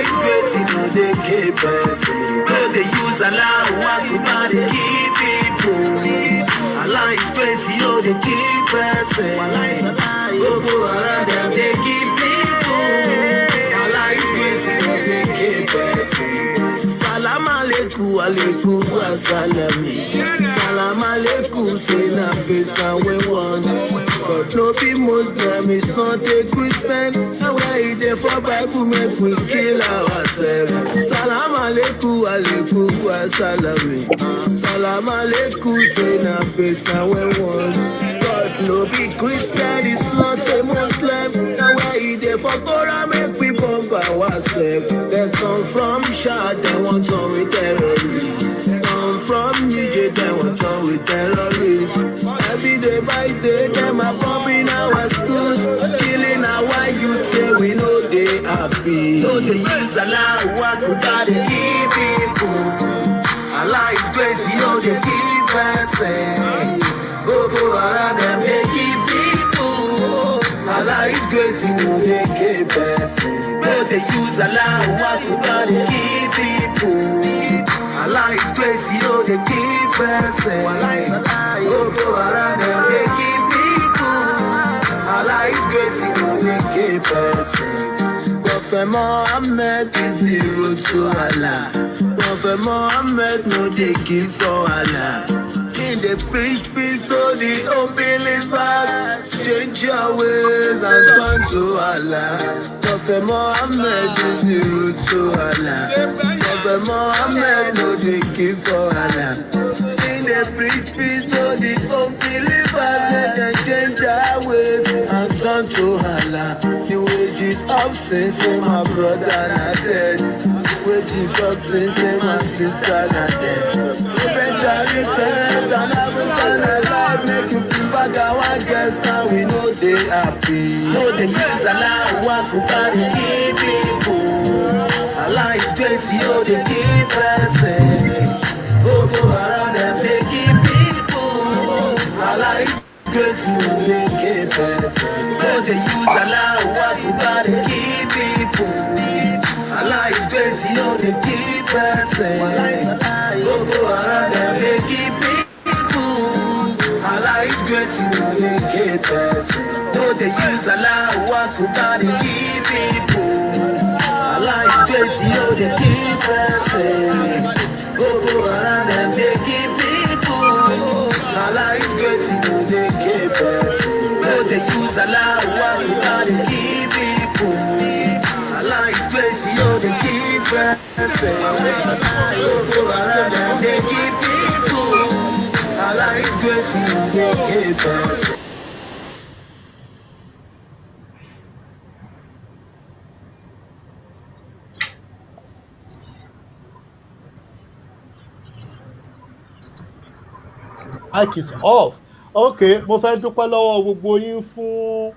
is great, you know they keep person. No, they use Allah, walk about the key people. Allah is great, you know they keep person. Go around them, they keep people. Allah is great, you know they keep person. Salam alaikum, alaikum wassalami. Salam alaikum, say na peace now we want. But no be Muslim, it's not a Christian. And we're there for Bible, make we kill ourselves. Salam alaikum, alaikum wassalami. Salam alaikum, say na peace now we want. But no be Christian, it's not a Muslim. And we're there for Quran, make we pump ourselves. They come from Shad, they want on with terrorists. Come from Niger, they want on with terrorists. Every day by day, them are bombing our schools, killing our youth, say we know they happy. So they use Allah, what could God keep people? Allah is great, you know they keep person. Go around them, they keep people. Allah is great, you know they keep person. No, they use Allah, what could God keep people? Allah is great, you know they keep person. Go around them, they keep people. Allah is great, you know they keep person. Prophet Muhammad is the road to Allah. Prophet Muhammad no they give for Allah. King they preach peace to the unbelievers. Change your ways and turn to Allah. Prophet Muhammad is the road to Allah. Prophet Muhammad no they give for Allah. King they preach peace to the unbelievers. They can change our ways and turn to Allah. The wages of sin, say my brother not dead. Wages of sin, say my sister not dead. Better repent and have a channel life. Make you feel back our guests. Now we know they happy. No, they use Allah, walk about the key people. Allah is great, you know they keep person. Go around them, they keep people. Allah is great, you know they keep person. No, they use Allah, walk about the key people. Allah is great, you know they keep person. Go around them, they keep people. Allah is great, you know they keep person. No, they use Allah, walk about the key people. Allah is great, you know they keep person. Go around them, they keep people. Allah is great, you know they keep person. No, they use Allah, walk about the key people. Allah is great, you know they keep person. Go around them, they keep people. Allah is great, you know they keep person. Mic is off. Okay, mo fẹ́ dúpẹ́ lọ́wọ́ gbogbo yín fún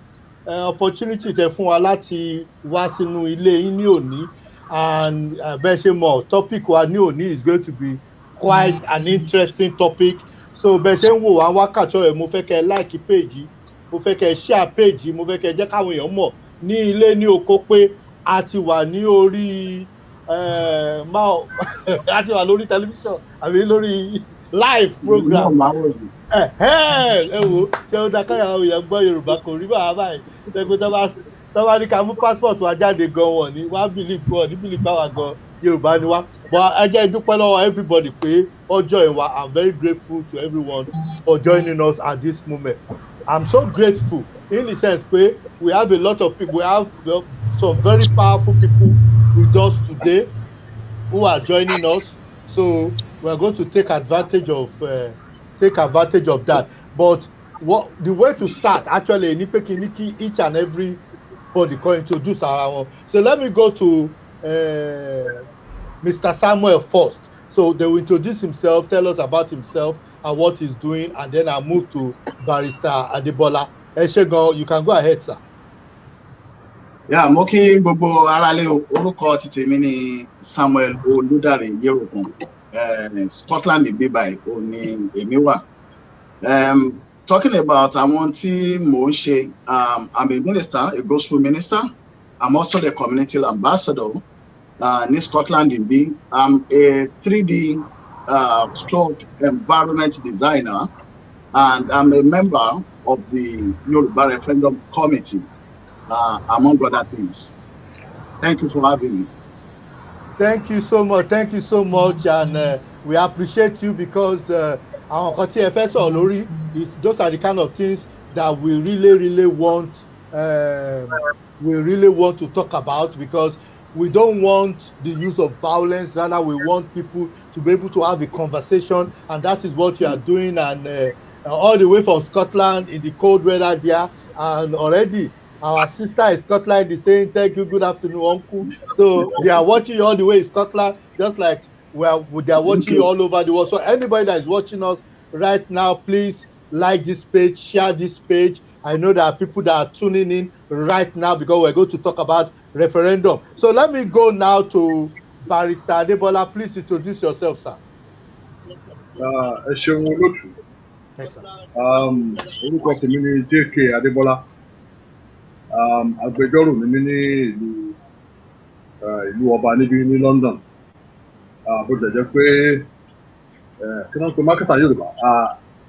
opportunity tẹ́ fún wa láti wá sínú ilé yín ní òní, and bẹ́ẹ̀ ṣe mọ̀ topic wa ní òní is going to be quite an interesting topic. So bẹ́ẹ̀ ṣe ń wò wá wákàtí ọ̀rẹ́, mo fẹ́ kẹ́ like page, mo fẹ́ kẹ́ share page, mo fẹ́ kẹ́ jẹ́ káwọn èèyàn mọ̀ ní ilé ní oko pé a ti wà ní orí a ti wà lórí television àbí lórí live program. Ẹ wo ṣé ó dá káyà òyìn gbọ́ Yorùbá kò rí bàbá báyìí ṣẹ́gbẹ́ tó bá ní ká mú passport wa jáde gan wọ̀n ní wá believe God ní believe báwa gan Yorùbá ni wá. But ẹ jẹ́ ìdúpẹ́ lọ́wọ́ everybody pé ọjọ́ ìwà. I'm very grateful to everyone for joining us at this moment. I'm so grateful in the sense pé we have a lot of people, we have some very powerful people with us today who are joining us. So we are going to take advantage of that. But the way to start actually, each and every body can introduce our own. So let me go to Mr. Samuel first. So they will introduce himself, tell us about himself and what he's doing, and then I'll move to Barrister Adebola. Eshegon, you can go ahead, sir. Yeah, mo kí gbogbo aráalé, orúkọ ti tèmi ni Samuel Olúdáre Yerogun. Scotland ní bíbáyìí ó ní èmi wà. Talking about àwọn tí mò ń ṣe, I'm a minister, a gospel minister. I'm also the community ambassador ní Scotland níbí. I'm a 3D stroke environment designer, and I'm a member of the Yoruba Referendum Committee, among other things. Thank you for having me. Thank you so much. Thank you so much, and we appreciate you because our lórí is those are the kind of things that we really want. We really want to talk about because we don't want the use of violence. Rather, we want people to be able to have a conversation, and that is what you are doing. And all the way from Scotland in the cold weather there, and already our sister in Scotland is saying thank you, good afternoon, uncle. So they are watching you all the way in Scotland, just like they are watching you all over the world. So anybody that is watching us right now, please like this page, share this page. I know there are people that are tuning in right now because we're going to talk about referendum. So let me go now to Barrister Adebola. Please introduce yourself, sir. Orúkọ tèmi ni JK Adébọ́lá. Agbẹjọ́rò ni mí ní ìlú ọba níbí ní London. Bó tilẹ̀ jẹ́ pé kí wọ́n pe mákẹ́tà Yorùbá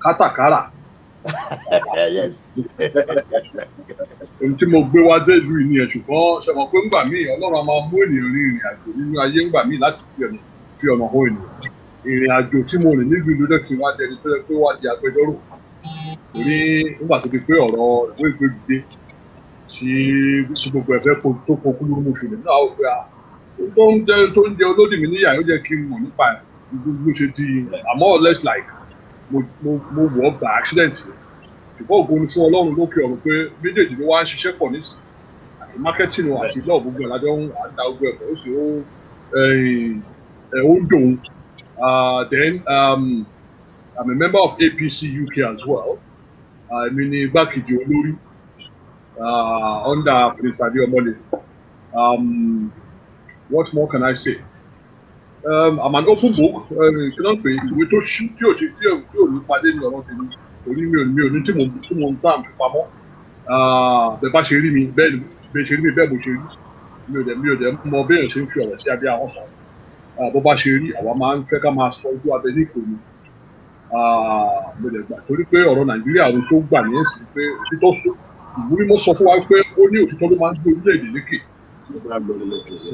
kátàkárà. Ohun tí mo gbé wá dé ìlú yìí nìyẹn, ṣùgbọ́n ṣe mọ̀ pé ńgbà míì Ọlọ́run á máa mú ènìyàn rin ìrìn àjò nínú ayé ńgbà míì láti fi ọ̀nà hàn ènìyàn. Ìrìn àjò tí mo rìn nílùú ìlú lẹ́kìn wá jẹ́ ẹni tó yẹ pé wá di agbẹjọ́rò. Torí nígbà tó di pé ọ̀rọ̀ ìwé ìgbélùdé tí gbogbo ẹ̀fẹ́ tó kọkú lórí mo ṣùgbọ́n náà ó pé tó ń jẹ olódì mi níyà ó jẹ́ kí n mọ̀ nípa ló ṣe di more or less like mo wọ̀ ọ́ gba accident rẹ̀. Ṣùgbọ́n ògo ni fún Ọlọ́run lókè ọ̀run pé méjèèjì ló wá ń ṣiṣẹ́ pọ̀ nísìn àti marketing àti law gbogbo ìlàjọ́ ń da gbogbo ẹ̀fọ́ ó sì ó ń dòun. Then I'm a member of APC UK as well. Èmi ni igbákejì olórí under Prince Adeomole. What more can I say? I'm an open book. Kí ló ń pè ìwé tó ṣí tí ò ní padé ní ọ̀rọ̀ tèmi. Orí mi ò ní tí mo ń tàn fi pamọ́. Bẹ́ẹ̀ bá ṣe rí mi bẹ́ẹ̀ mo ṣe rí. Mi ò dẹ̀ mọ béèyàn ṣe ń fi ọ̀rọ̀ sí abẹ́ àwọn sọ. Bó bá ṣe rí àwa máa ń fẹ́ ká máa sọ ojú abẹ ní ìkòyí. Mo lè gbà torí pé ọ̀rọ̀ Nàìjíríà ló tó gbà ní ẹ̀sìn pé òtítọ́ ìwúrí mọ́ sọ fún wa pé ó ní òtítọ́ ló máa ń gbé orílẹ̀-èdè lékè.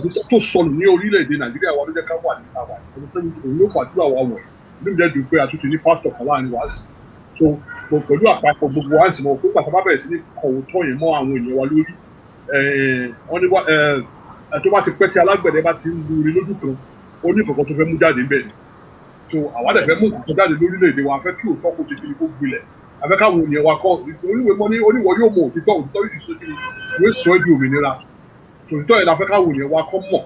Òtítọ́ tó sọnù ní orílẹ̀-èdè Nàìjíríà wa ló jẹ́ ká wà ní àwà òun ló fàdúrà wa wọ̀ ní ìjẹ́ dùn pé a tún ti ní pásítọ̀ kan láàrin wa sí. So pẹ̀lú àpapọ̀ gbogbo wa ń sìn mọ́ pé pàtàkì bá bẹ̀rẹ̀ sí ní kọ̀wòtọ́ yẹn mọ́ àwọn ènìyàn wa lórí. Wọ́n ní tó bá ti pẹ́ tí alágbẹ̀dẹ bá ti ń lu orin lójú kan ó ní nǹkan tó fẹ́ mú jáde ńbẹ̀ ni. So àwa dẹ̀ fẹ́ mú nǹkan jáde lórílẹ̀-èdè wa fẹ́ kí òótọ́ kó ti fi kó gbilẹ̀ afẹ́ káwọn ènìyàn wa kọ́ oníwèé mọ́ ní oníwọ̀ yóò mọ òtítọ́ yìí sójú ìwé sọ ẹ́ di òmìnira tòótọ́ yẹn la fẹ́ káwọn ènìyàn wa kọ́ mọ̀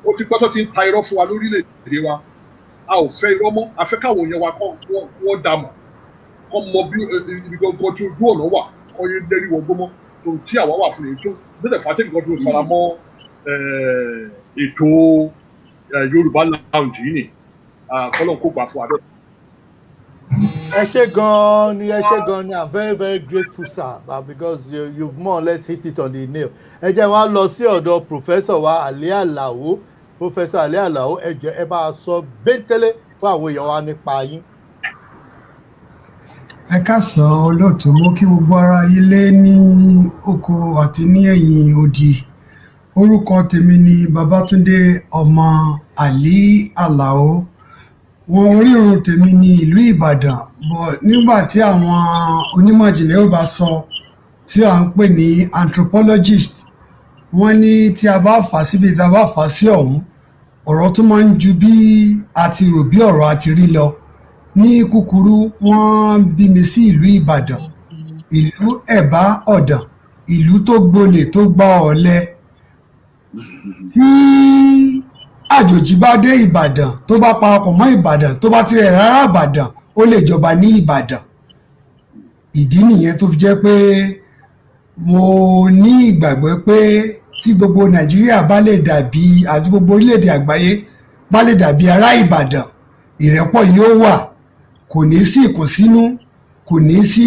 ó ti pẹ́ tó ti ń ta irọ́ fún wa lórílẹ̀-èdè wa a ò fẹ́ irọ́ mọ́ afẹ́ káwọn ènìyàn wa kọ́ wọ́n dà mọ̀ kọ́ mọ bí ibi gangan tí ojú ọ̀nà wà kọ́ yé lérí wọ́n gbọ́mọ́ tó tí àwa wà fún èyí tó bẹ́ẹ̀ fàtẹ́ nǹkan tó fara mọ́ ètò Yorùbá Lounge yìí ni kọ́lọ́n kó gbà fún wa bẹ́ẹ̀. Ẹ ṣé gan ni I'm very grateful sir because you've more or less hit it on the nail. Ẹ jẹ́ wá lọ sí ọ̀dọ̀ Professor wa Ali Alao. Professor Ali Alao ẹ jẹ́ ẹ bá a sọ bẹ́ntẹ́lẹ̀ fún àwọn èèyàn wa nípa yín. Ẹ káàsán olóòtú, mo kí gbogbo ara ilé ní oko àti ní ẹ̀yìn odi. Orúkọ tèmi ni Babátúndé ọmọ Ali Alao. Wọn orírun tèmi ní ìlú Ìbàdàn, bọ̀ nígbà tí àwọn onímọ̀ ìjìnlẹ̀ ó bá sọ tí à ń pè ní anthropologist, wọ́n ní tí a bá fà síbi tí a bá fà sí ọ̀hún, ọ̀rọ̀ tó máa ń ju bí a ti rò bí ọ̀rọ̀ a ti rí lọ. Ní kúkúrú, wọ́n bí mi sí ìlú Ìbàdàn, ìlú Ẹ̀bá Ọ̀dàn, ìlú tó gbolè tó gba ọ̀lẹ. Tí àjòjì bá dé Ìbàdàn tó bá parapọ̀ mọ́ Ìbàdàn tó bá tirẹ̀ rárá Ìbàdàn ó lè jọba ní Ìbàdàn. Ìdí nìyẹn tó fi jẹ́ pé mo ní ìgbàgbọ́ pé tí gbogbo Nàìjíríà bá lè dàbí àti gbogbo orílẹ̀-èdè àgbáyé bá lè dàbí ará Ìbàdàn, ìrẹ́pọ̀ yóò wà, kò ní sí ìkùnsínú, kò ní sí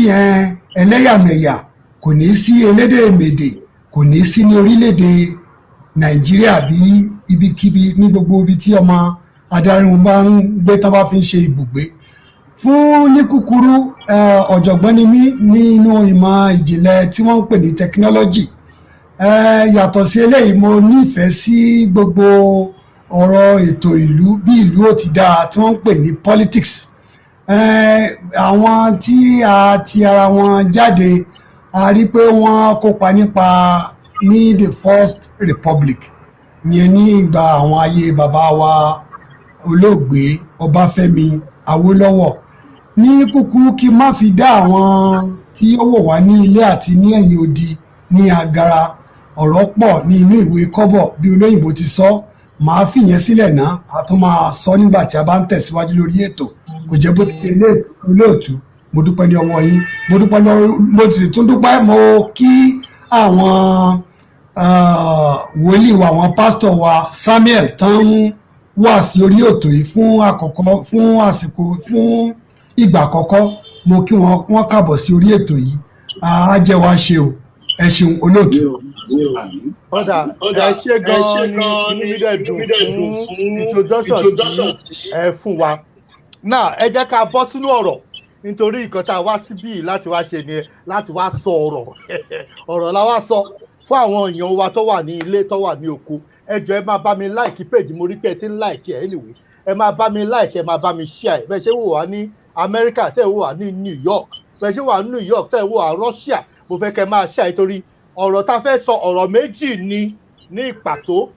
ẹlẹ́yàmẹ̀yà, kò ní sí elédè mèdè, kò ní sí ní orílẹ̀-èdè Nàìjíríà bí ibikíbi ní gbogbo ibi tí ọmọ adarí wọn bá ń gbé tán bá fi ń ṣe ibùgbé. Fún ní kúkúrú, ọ̀jọ̀gbọ́n ni mí nínú ìmọ̀ ìjìnlẹ̀ tí wọ́n ń pè ní technology. Yàtọ̀ sí eléyìí, mo nífẹ̀ẹ́ sí gbogbo ọ̀rọ̀ ètò ìlú bí ìlú ó ti dára tí wọ́n ń pè ní politics. Àwọn tí a ti ara wọn jáde, a rí pé wọ́n kópa nípa ní the First Republic, ìyẹn ní ìgbà àwọn ayé bàbá wa olóògbé Ọbáfẹ́mi Awólọ́wọ̀. Ní kúkúrú, kí n má fi dá àwọn tí ó wò wá ní ilé àti ní ẹ̀yìn odi ní agara, ọ̀rọ̀ pọ̀ ní inú ìwé kọ́bọ̀ bí olóyìnbó ti sọ, màá fìyẹn sílẹ̀ náà, a tún máa sọ nígbà tí a bá ń tẹ̀síwájú lórí ètò. Kò jẹ́ bó ti ṣe olóòtú, mo dúpẹ́ ní ọwọ́ yín, mo sì tún dúpẹ́, mo kí àwọn wòlíì wa, àwọn pásítọ̀ wa Samuel tán wà sí orí ètò yìí fún ìgbà àkọ́kọ́. Mo kí wọ́n káàbọ̀ sí orí ètò yìí. Á jẹ́ wá ṣe o. Ẹ ṣeun olóòtú. Ọ̀dà ẹ ṣé gan-an ní inú mi dẹ̀ dùn fún introduction tí ẹ fún wa. Náà ẹ jẹ́ ká bọ́ sínú ọ̀rọ̀, nítorí nǹkan tá a wá síbí láti wá ṣe ni láti wá sọ ọ̀rọ̀ la wá sọ fún àwọn èèyàn wa tó wà ní ilé tó wà ní oko. Ẹ jọ̀ọ́ ẹ máa bá mi like page, mo rí pé ẹ ti ń like ẹ anyway. Ẹ máa bá mi like, ẹ máa bá mi share. Bẹ́ẹ̀ ṣe wò wá ní Amẹ́ríkà, tẹ́ ẹ wò wá ní New York, bẹ́ẹ̀ ṣe wò wá ní New York, tẹ́ ẹ wò wá Russia. Mo fẹ́ kẹ́ máa share, nítorí ọ̀rọ̀ tá a fẹ́ sọ ọ̀rọ̀ méjì ní ìpàtó.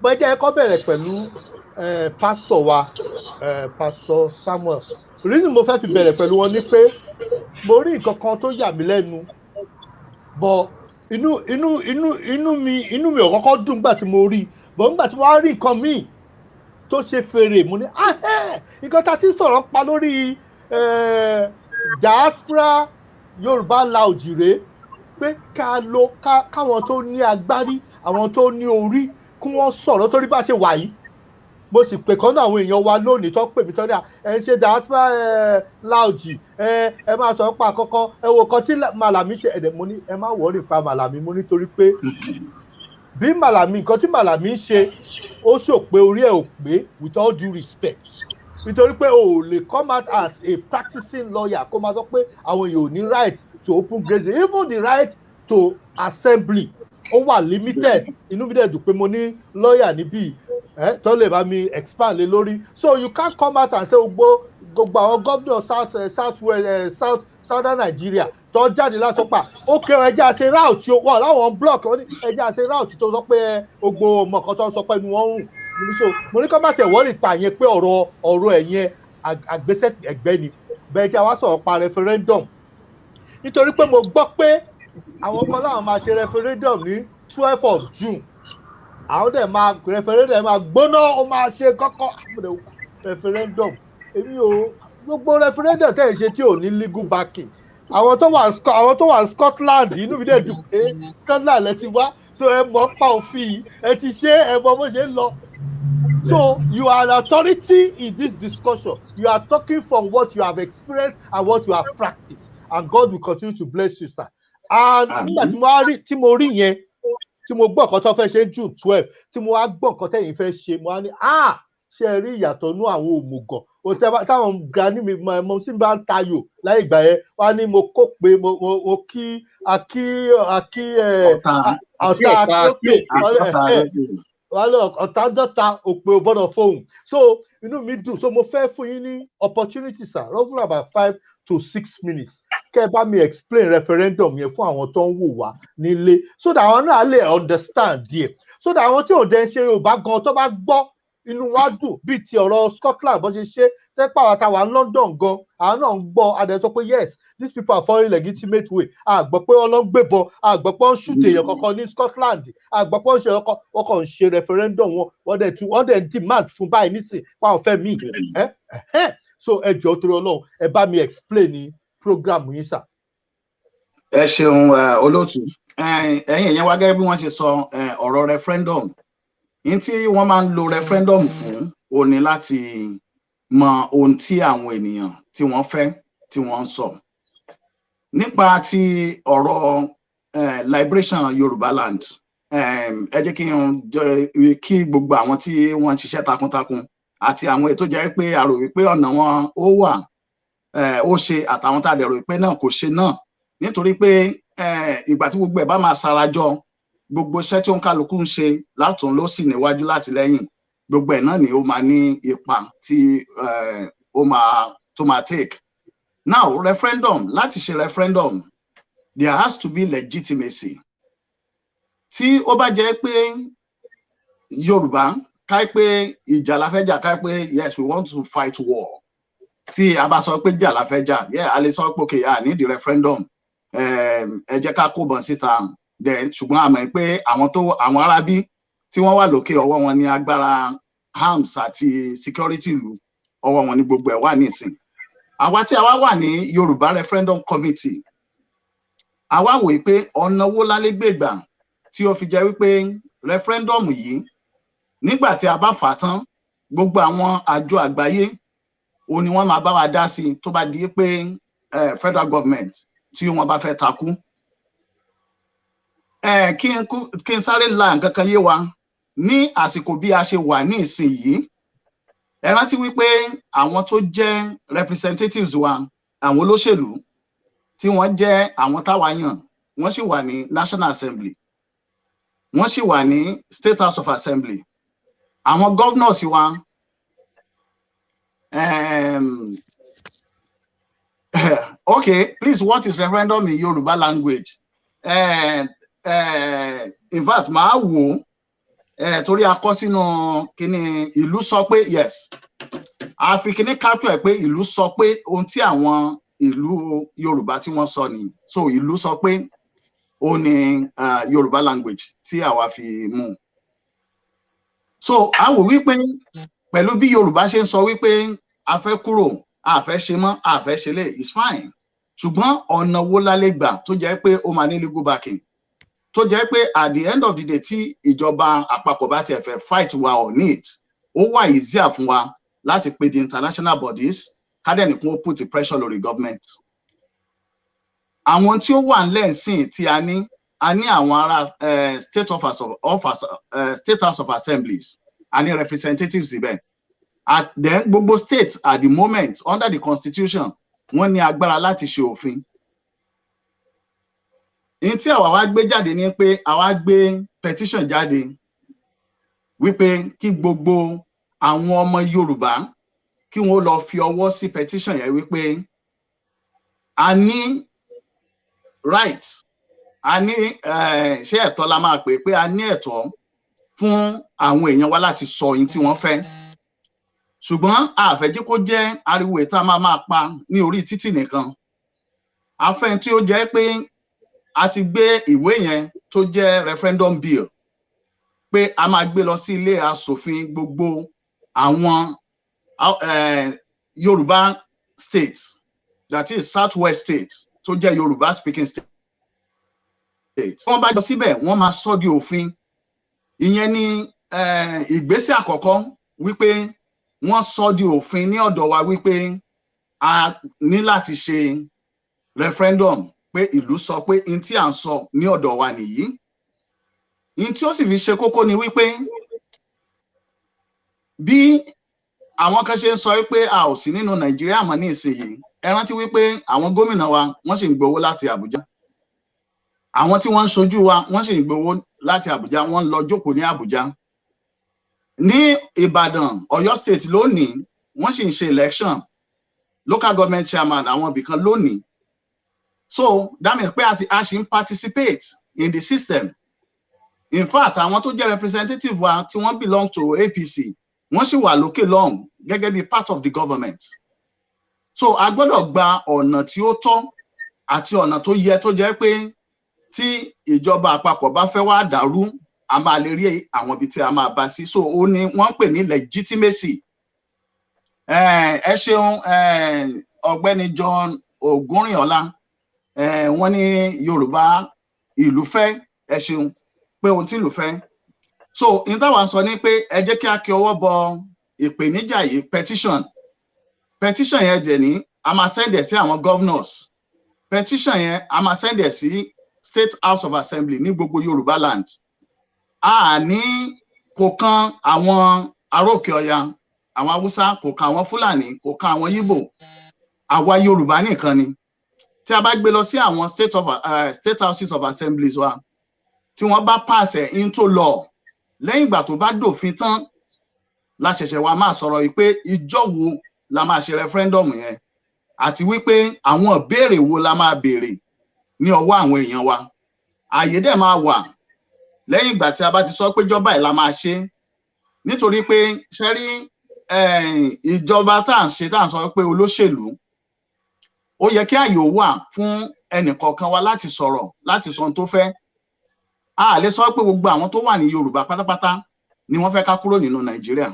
Bẹ́ẹ̀ jẹ́ kó bẹ̀rẹ̀ pẹ̀lú pásítọ̀ wa, pásítọ̀ Samuel. Reason mo fẹ́ fi bẹ̀rẹ̀ pẹ̀lú wọn ni pé mo rí nǹkan kan tó yà mí lẹ́nu, but inú mi ò kọ́kọ́ dùn nígbà tí mo rí, but nígbà tí mo wá rí nǹkan míì tó ṣe fèrè, mo ní nǹkan tá a ti sọ̀rọ̀ pa lórí diaspora Yorùbá Lounge rèé, pé káwọn tó ní agbárí, àwọn tó ní orí, kí wọ́n sọ̀rọ̀ torí bá ṣe wà yìí. Mo sì pè kán náà àwọn èèyàn wa lónìí tó pè mí tán ní ẹ ń ṣe diaspora Lounge, ẹ máa sọ pa àkọ́kọ́, ẹ wo kan tí Màlàmí ṣe, ẹ̀dẹ̀ mo ní ẹ má wọ́ọ̀rì pa Màlàmí, mo nítorí pé bí Màlàmí, nǹkan tí Màlàmí ń ṣe, ó ṣò pé orí ẹ̀ ò pé, with all due respect, nítorí pé o ò lè come out as a practicing lawyer kó máa sọ pé àwọn èèyàn ò ní right to open grazing, even the right to assembly ó wà limited. Inú mi dẹ̀ dùn pé mo ní lawyer níbí tó lè bá mi expand lé lórí. So you can't come out and say gbogbo àwọn governor southern Nigeria tó jáde lásán pa ókè ẹjẹ́ àṣẹ route tí ó wà láwọn block, ẹjẹ́ àṣẹ route tó sọ pé gbogbo ọmọ kan tó sọ pé ni wọ́n ń rùn. So mo ní kọ́ bá tẹ̀ wọ́n nípa yẹn pé ọ̀rọ̀ ẹ̀yẹn àgbésẹ̀ ẹ̀gbẹ́ ni. Bẹ́ẹ̀ jẹ́ àwa sọ̀rọ̀ pa referendum, nítorí pé mo gbọ́ pé àwọn kan láwọn máa ṣe referendum ní 12th of June. Àwọn dẹ̀ máa referendum máa gbóná, ó máa ṣe kọ́kọ́ referendum. Èmi ò gbogbo referendum tẹ̀ ń ṣe tí ò ní legal backing. Àwọn tó wà Scotland, inú mi dẹ̀ dùn pé Scotland lẹ ti wá, so ẹ mọ̀ pa òfin, ẹ ti ṣe, ẹ mọ̀ bó ṣe ń lọ. So you are an authority in this discussion. You are talking from what you have experienced and what you have practiced, and God will continue to bless you, sir. And nígbà tí mo rí yẹn, tí mo gbọ́ nǹkan tó fẹ́ ṣe June 12, tí mo wá gbọ́ nǹkan tẹ́yìn fẹ́ ṣe, mo wá ní ṣe rí ìyàtọ̀ nú àwọn òmùgọ̀ táwọn granny mi mo sì bá ń tayò láì ìgbà yẹn, wá ní mo kó pé mo kí ọ̀tá òpè ò gbọ́dọ̀ fóun. So inú mi dùn, so mo fẹ́ fún yín ní opportunity, sir, roughly about 5 to 6 minutes. Kẹ́ ẹ bá mi explain referendum yẹn fún àwọn tó ń wò wá nílé, so that àwọn náà lè understand díẹ̀, so that àwọn tí ò dẹ̀ ń ṣe Yorùbá gan tó bá gbọ́, inú wa dùn bíi ti ọ̀rọ̀ Scotland bó ṣe ṣe, tẹ́pà àwọn àtàwà London gan, àwọn náà ń gbọ́, a dẹ̀ sọ pé yes, these people are following legitimate way. A gbọ́ pé wọ́n lọ ń gbébọn, a gbọ́ pé wọ́n ń ṣùtè èèyàn kankan ní Scotland, a gbọ́ pé wọ́n kàn ń ṣe referendum wọ́n dẹ̀ ń demand fún báyìí nísìn pa ọ̀fẹ́ mi. So ẹ jọ̀ọ́ torí Ọlọ́run, ẹ bá mi explain ní program yín, sà. Ẹ ṣeun olóòtú. Ẹ̀yin èèyàn wá gẹ́gẹ́ bí wọ́n ṣe sọ ọ̀rọ̀ referendum. Ní tí wọ́n máa ń lo referendum fún ó ní láti mọ ohun tí àwọn ènìyàn tí wọ́n fẹ́ tí wọ́n ń sọ. Nípa ti ọ̀rọ̀ liberation Yorùbá land, ẹ jẹ́ kí gbogbo àwọn tí wọ́n ń ṣiṣẹ́ takuntakun àti àwọn ètò jẹ́ pé a rò wípé ọ̀nà wọn ó wà ó ṣe àtàwọn tá a dẹ̀ rò wípé náà kò ṣe náà, nítorí pé ìgbà tí gbogbo ẹ̀ bá máa sarajọ, gbogbo iṣẹ́ tí ó ń kálukú ń ṣe látùn ló sì níwájú láti lẹ́yìn, gbogbo ẹ̀ náà ni ó máa ní ipa tí tó máa take. Now referendum, láti ṣe referendum there has to be legitimacy. Tí ó bá jẹ́ pé Yorùbá káí pé ìjà la fẹ́ jà, káí pé yes we want to fight war, tí a bá sọ pé jà la fẹ́ jà, a lè sọ pé okay, I need the referendum, ẹ jẹ́ ká kó bọ̀ síta, then ṣùgbọ́n a mọ̀ pé àwọn arábí tí wọ́n wà lókè, ọwọ́ wọn ní agbára arms àti security ìlú, ọwọ́ wọn ní gbogbo ẹ̀ wà nísìn. Àwa tí a wá wà ní Yorùbá Referendum Committee, a wá wòye pé ọ̀nà wo la lè gbé gbà tí ó fi jẹ́ wípé referendum yìí nígbà tí a bá fà á tán, gbogbo àwọn àjọ àgbáyé ó ní wọ́n máa bá wa dá sí tó bá di pé federal government tí wọ́n bá fẹ́ takú. Kí n sáré la nǹkan kan yé wa ní àsìkò bí a ṣe wà ní ìsìn yìí. Ẹ rántí wípé àwọn tó jẹ́ representatives wa, àwọn olóṣèlú tí wọ́n jẹ́ àwọn táwa yàn, wọ́n sì wà ní National Assembly, wọ́n sì wà ní State House of Assembly. Àwọn governors wa, okay, please, what is referendum in Yoruba language? In fact, màá wò torí a kọ sínú kíní ìlú sọ pé yes, a fi kíní capture pé ìlú sọ pé ohun tí àwọn ìlú Yorùbá tí wọ́n sọ ni, so ìlú sọ pé ó ní Yorùbá language tí àwa fi mú. So a wò wípé pẹ̀lú bí Yorùbá ṣe ń sọ wípé a fẹ́ kúrò, a fẹ́ ṣe mọ́, a fẹ́ ṣe lè, it's fine, ṣùgbọ́n ọ̀nà wo la lè gbà tó jẹ́ pé ó máa ní legal backing, tó jẹ́ pé at the end of the day tí ìjọba àpapọ̀ bá tiẹ̀ fẹ́ fight wa on it, ó wà easier fún wa láti pe the international bodies kádẹ́nì kún ó put the pressure lórí government. Àwọn tí ó wà lẹ́sìn tí a ní àwọn ará State House of Assemblies, a ní representatives ibẹ̀. Then gbogbo state at the moment under the constitution wọ́n ní agbára láti ṣe òfin. In tí àwa wá gbé jáde ni pé àwa gbé petition jáde wípé kí gbogbo àwọn ọmọ Yorùbá kí wọ́n lọ fi ọwọ́ sí petition yẹn wípé a ní right, a ní ṣé ẹ̀tọ́ la máa pè pé a ní ẹ̀tọ́ fún àwọn èèyàn wa láti sọ ohun tí wọ́n fẹ́. Ṣùgbọ́n a fẹ́ jẹ́ kó jẹ́ ariwo ìta máa pa ní orí títì nìkan. A fẹ́ tí ó jẹ́ pé a ti gbé ìwé yẹn tó jẹ́ referendum bill pé a máa gbé lọ sí ilé aṣòfin gbogbo àwọn Yorùbá states, that is Southwest states, tó jẹ́ Yorùbá speaking states. Wọ́n bá jọ síbẹ̀, wọ́n máa sọ di òfin. Ìyẹn ni ìgbésẹ̀ àkọ́kọ́ wípé wọ́n sọ di òfin ní ọ̀dọ̀ wa wípé a ní láti ṣe referendum pé ìlú sọ pé in tí à ń sọ ní ọ̀dọ̀ wa nìyí. In tí ó sì fi ṣe kókó ni wípé bí àwọn kan ṣe ń sọ wípé a ò sí nínú Nàìjíríà mọ́ ní ìsinyìí, ẹ rántí wípé àwọn gómìnà wa wọ́n sì ń gbowó láti Àbújá. Àwọn tí wọ́n ń ṣojú wa wọ́n sì ń gbowó láti Àbújá, wọ́n ń lọ jókòó ní Àbújá. Ní Ìbàdàn, Ọ̀yọ́ state lónìí, wọ́n sì ń ṣe election local government chairman àwọn ibìkan lónìí. So that means pé a ṣì ń participate in the system. In fact, àwọn tó jẹ́ representative wa tí wọ́n belong to APC, wọ́n sì wà lókè lọ́hùn gẹ́gẹ́ bí part of the government. So a gbọ́dọ̀ gba ọ̀nà tí ó tọ́ àti ọ̀nà tó yẹ, tó jẹ́ pé tí ìjọba àpapọ̀ bá fẹ́ wá dàrú, a máa lè rí àwọn ibi tí a máa bá sí. So ó ní wọ́n pè ní legitimacy. Ẹ ṣeun ọ̀gbẹ́ni John Ògúnrìnọlá, wọ́n ní Yorùbá ìlú fẹ́, ẹ ṣeun pé ohun tí ìlú fẹ́. So in táwa sọ ní pé ẹ jẹ́ kí a kí ọwọ́ bọ ìpèníjà yìí, petition yẹn dẹ̀ ní a máa send ẹ̀ sí àwọn governors, petition yẹn a máa send ẹ̀ sí State House of Assembly ní gbogbo Yorùbá land. àní kò kan àwọn aróòkè ọya, àwọn Haúsá, kò kan àwọn Fúlàní, kò kan àwọn Yíbò, àwa Yorùbá nìkan ni. Tí a bá gbé lọ sí àwọn state houses of assemblies wa, tí wọ́n bá pass into law, lẹ́yìn ìgbà tó bá dòfin tán, la ṣẹ̀ṣẹ̀ wá máa sọ̀rọ̀ wípé ìjọ wo la máa ṣe referendum yẹn, àti wípé àwọn ìbéèrè wo la máa béèrè ní ọwọ́ àwọn èèyàn wa. Àyè dẹ̀ máa wà lẹ́yìn ìgbà tí a bá ti sọ pé ìjọba ẹ̀ la máa ṣe, nítorí pé ṣe rí ìjọba tá à ń ṣe, tá à ń sọ pé olóṣèlú, ó yẹ kí àyè wà fún ẹnìkọ̀ọ̀kan wa láti sọ̀rọ̀, láti sọ ohun tó fẹ́. A lè sọ pé gbogbo àwọn tó wà ní Yorùbá pátápátá ni wọ́n fẹ́ ká kúrò nínú Nàìjíríà.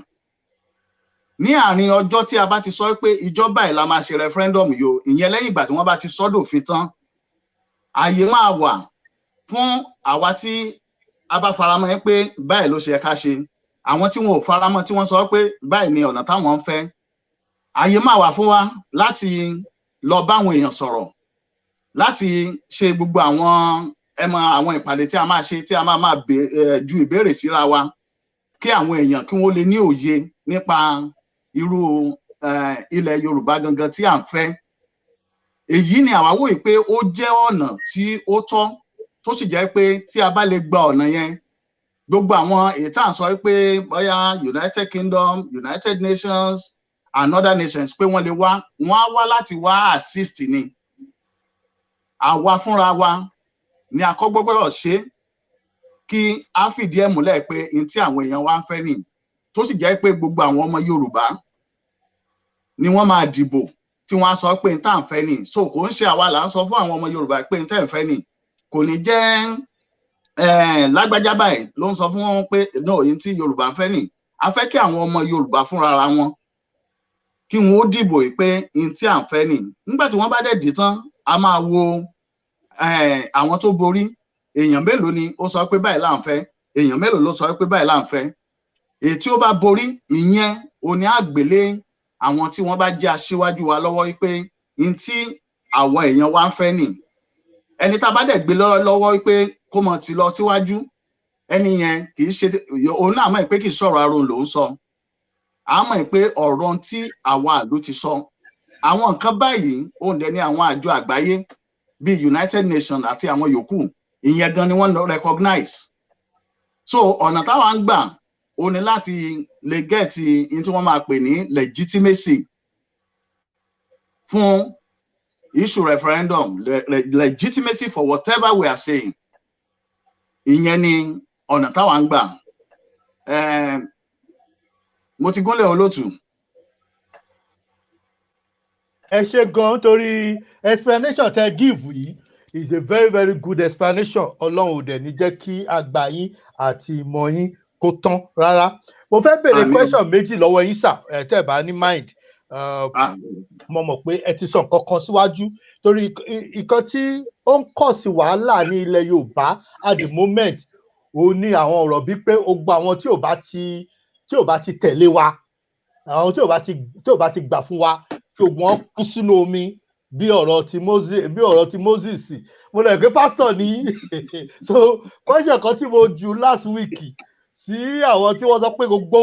Ní àárín ọjọ́ tí a bá ti sọ pé ìjọba ẹ̀ la máa ṣe referendum yo, ìyẹn lẹ́yìn ìgbà tí wọ́n bá ti sọ́dòfin tán, àyè máa wà fún àwa tí a bá faramọ́ pé báyìí ló ṣe ká ṣe, àwọn tí wọn ò faramọ́ tí wọ́n sọ pé báyìí ni ọ̀nà táwọn ń fẹ́. Àyè máa wà fún wa láti lọ báwọn èèyàn sọ̀rọ̀, láti ṣe gbogbo àwọn ìpàdé tí a máa ṣe, tí a máa ju ìbéèrè síra wa, kí àwọn èèyàn kí wọ́n lè ní òye nípa irú ilẹ̀ Yorùbá gangan tí à ń fẹ́. Èyí ni àwa wò pé ó jẹ́ ọ̀nà tí ó tọ́, tó sì jẹ́ pé tí a bá lè gba ọ̀nà yẹn, gbogbo àwọn èyí tá à ń sọ pé bóyá United Kingdom, United Nations and other nations pé wọ́n lè wá, wọ́n á wá láti wá assist ni. Àwa fúnra wa ni àkọ́kọ́ gbọ́dọ̀ ṣe kí a fìdí ẹ̀ múlẹ̀ pé n tí àwọn èèyàn wa ń fẹ́ nì, tó sì jẹ́ pé gbogbo àwọn ọmọ Yorùbá ni wọ́n máa dìbò tí wọ́n á sọ pé n tá à ń fẹ́ nì. So kò ń ṣe àwa là ń sọ fún àwọn ọmọ Yorùbá pé n tẹ́ ń fẹ́ nì, kò ní jẹ́ lágbájá báyìí ló ń sọ fún wọn pé no, n tí Yorùbá ń fẹ́ nì. A fẹ́ kí àwọn ọmọ Yorùbá fúnra wọn kí wọn ó dìbò pé n tí à ń fẹ́ nì. Nígbà tí wọ́n bá dẹ̀ dì tán, a máa wo àwọn tó borí, èèyàn mélòó ni ó sọ pé báyìí là ń fẹ́, èèyàn mélòó ló sọ pé báyìí là ń fẹ́. Èyí tí ó bá borí, ìyẹn ò ní àgbélé àwọn tí wọ́n bá jẹ́ aṣíwájú wa lọ́wọ́ pé n tí àwọn èèyàn wa ń fẹ́ nì. Ẹni tá a bá dẹ̀ gbé lọ́wọ́ pé kó mọ̀ ti lọ síwájú, ẹni yẹn kì í ṣe, òun náà mọ̀ pé kì í sọ̀rọ̀ arun ló ń sọ, a mọ̀ pé ọ̀rọ̀ tí àwa ló ti sọ. Àwọn nǹkan báyìí òun dẹ̀ ní àwọn àjọ àgbáyé bíi United Nations àti àwọn yòókù, ìyẹn gan ni wọ́n lọ recognize. So ọ̀nà táwa ń gbà ó ní láti lè gẹ́ẹ̀tì in tí wọ́n máa pè ní legitimacy fún issue referendum, legitimacy for whatever we are saying. Ìyẹn ni ọ̀nà táwa ń gbà. Mo ti gúnlẹ̀ olóòtú. Ẹ ṣé gan, torí explanation tẹ give yìí is a very very good explanation. Ọlọ́run ò dẹ̀ ní jẹ́ kí àgbà yín àti ìmọ̀ yín kó tán rárá. Mo fẹ́ béèrè question méjì lọ́wọ́ yín sà, tẹ́ bá ní mind. Mo mọ̀ pé ẹ ti sọ nǹkan kan síwájú, torí nǹkan tí ó ń kọ̀ sí wàhálà ní ilẹ̀ Yorùbá at the moment, ó ní àwọn ọ̀rọ̀ bíi pé ó gba àwọn tí ò bá ti tẹ̀lé wa, àwọn tí ò bá ti gbà fún wa, tí wọ́n kú sínú omi bí ọ̀rọ̀ ti Moses. Mo lè gbé pásítọ̀ ní so question kan tí mo jù last week sí àwọn tí wọ́n sọ pé gbogbo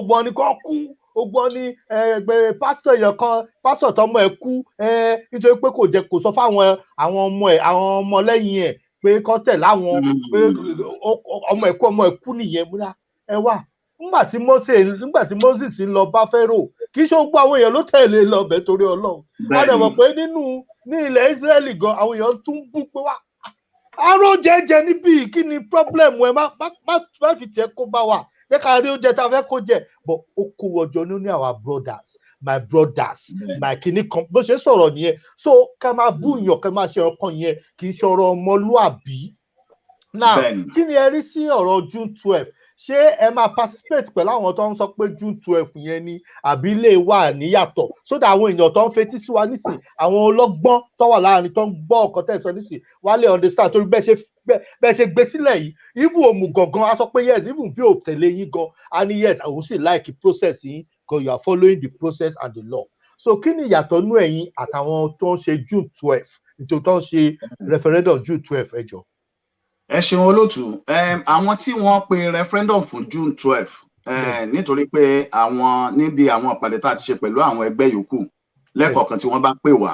wọn ni kò kú, gbogbo ní ẹgbẹ́ pásítọ̀ èèyàn kan, pásítọ̀ tọmọ ẹ̀ kú nítorí pé kò sọ fáwọn àwọn ọmọ lẹ́yìn ẹ̀ pé kó tẹ̀ láwọn pé ọmọ ẹ̀ kú nìyẹn. Múra ẹ wà nígbà tí Moses ń lọ bá Pharaoh, kì í ṣe gbogbo àwọn èèyàn ló tẹ̀lé lọ bẹ̀ torí Ọlọ́run. A dẹ̀ mọ̀ pé ní ilẹ̀ Ísírẹ́lì gan àwọn èèyàn tún bú pé wá aró jẹjẹ níbí, kí ni problem ẹ, má fi tiẹ̀ kó bá wa, jẹ́ ká rí oúnjẹ tá a fẹ́ kó jẹ. But ó kó wọjọ ní our brothers, my kìíní kan bó ṣe sọ̀rọ̀ nìyẹn. So ká máa búyàn, ká máa ṣe ọkàn yẹn, kì í ṣe ọ̀rọ̀ ọmọlúàbí. Now kí ni ẹ rí sí ọ̀rọ̀ June 12? Ṣé ẹ máa participate pẹ̀lú àwọn tó ń sọ pé June 12 yẹn ni àbí lè wà níyàtọ̀, so that àwọn èèyàn tó ń fetí sí wa nísìn, àwọn ọlọ́gbọ́n tó wà láàrin tó ń gbọ́ ọ̀kan tẹ̀ sọ nísìn, wá lè understand. Torí bẹ́ẹ̀ ṣe gbé sílẹ̀ yìí, even òmùgọ̀gàn á sọ pé yes, even bí ò tẹ̀lé yín gan, á ní yes, àwọn sì like process yín because you are following the process and the law. So kí ni ìyàtọ̀ nú ẹ̀yin àtàwọn tó ń ṣe June 12, nítorí tó ń ṣe referendum June 12 ẹ jọ̀ọ́? ẹ ṣeun olóòtú. Àwọn tí wọ́n pe referendum fún June 12 nítorí pé àwọn níbi àwọn ìpàdé tá a ti ṣe pẹ̀lú àwọn ẹgbẹ́ yòókù lẹ́kọ̀ọ̀kan tí wọ́n bá pè wá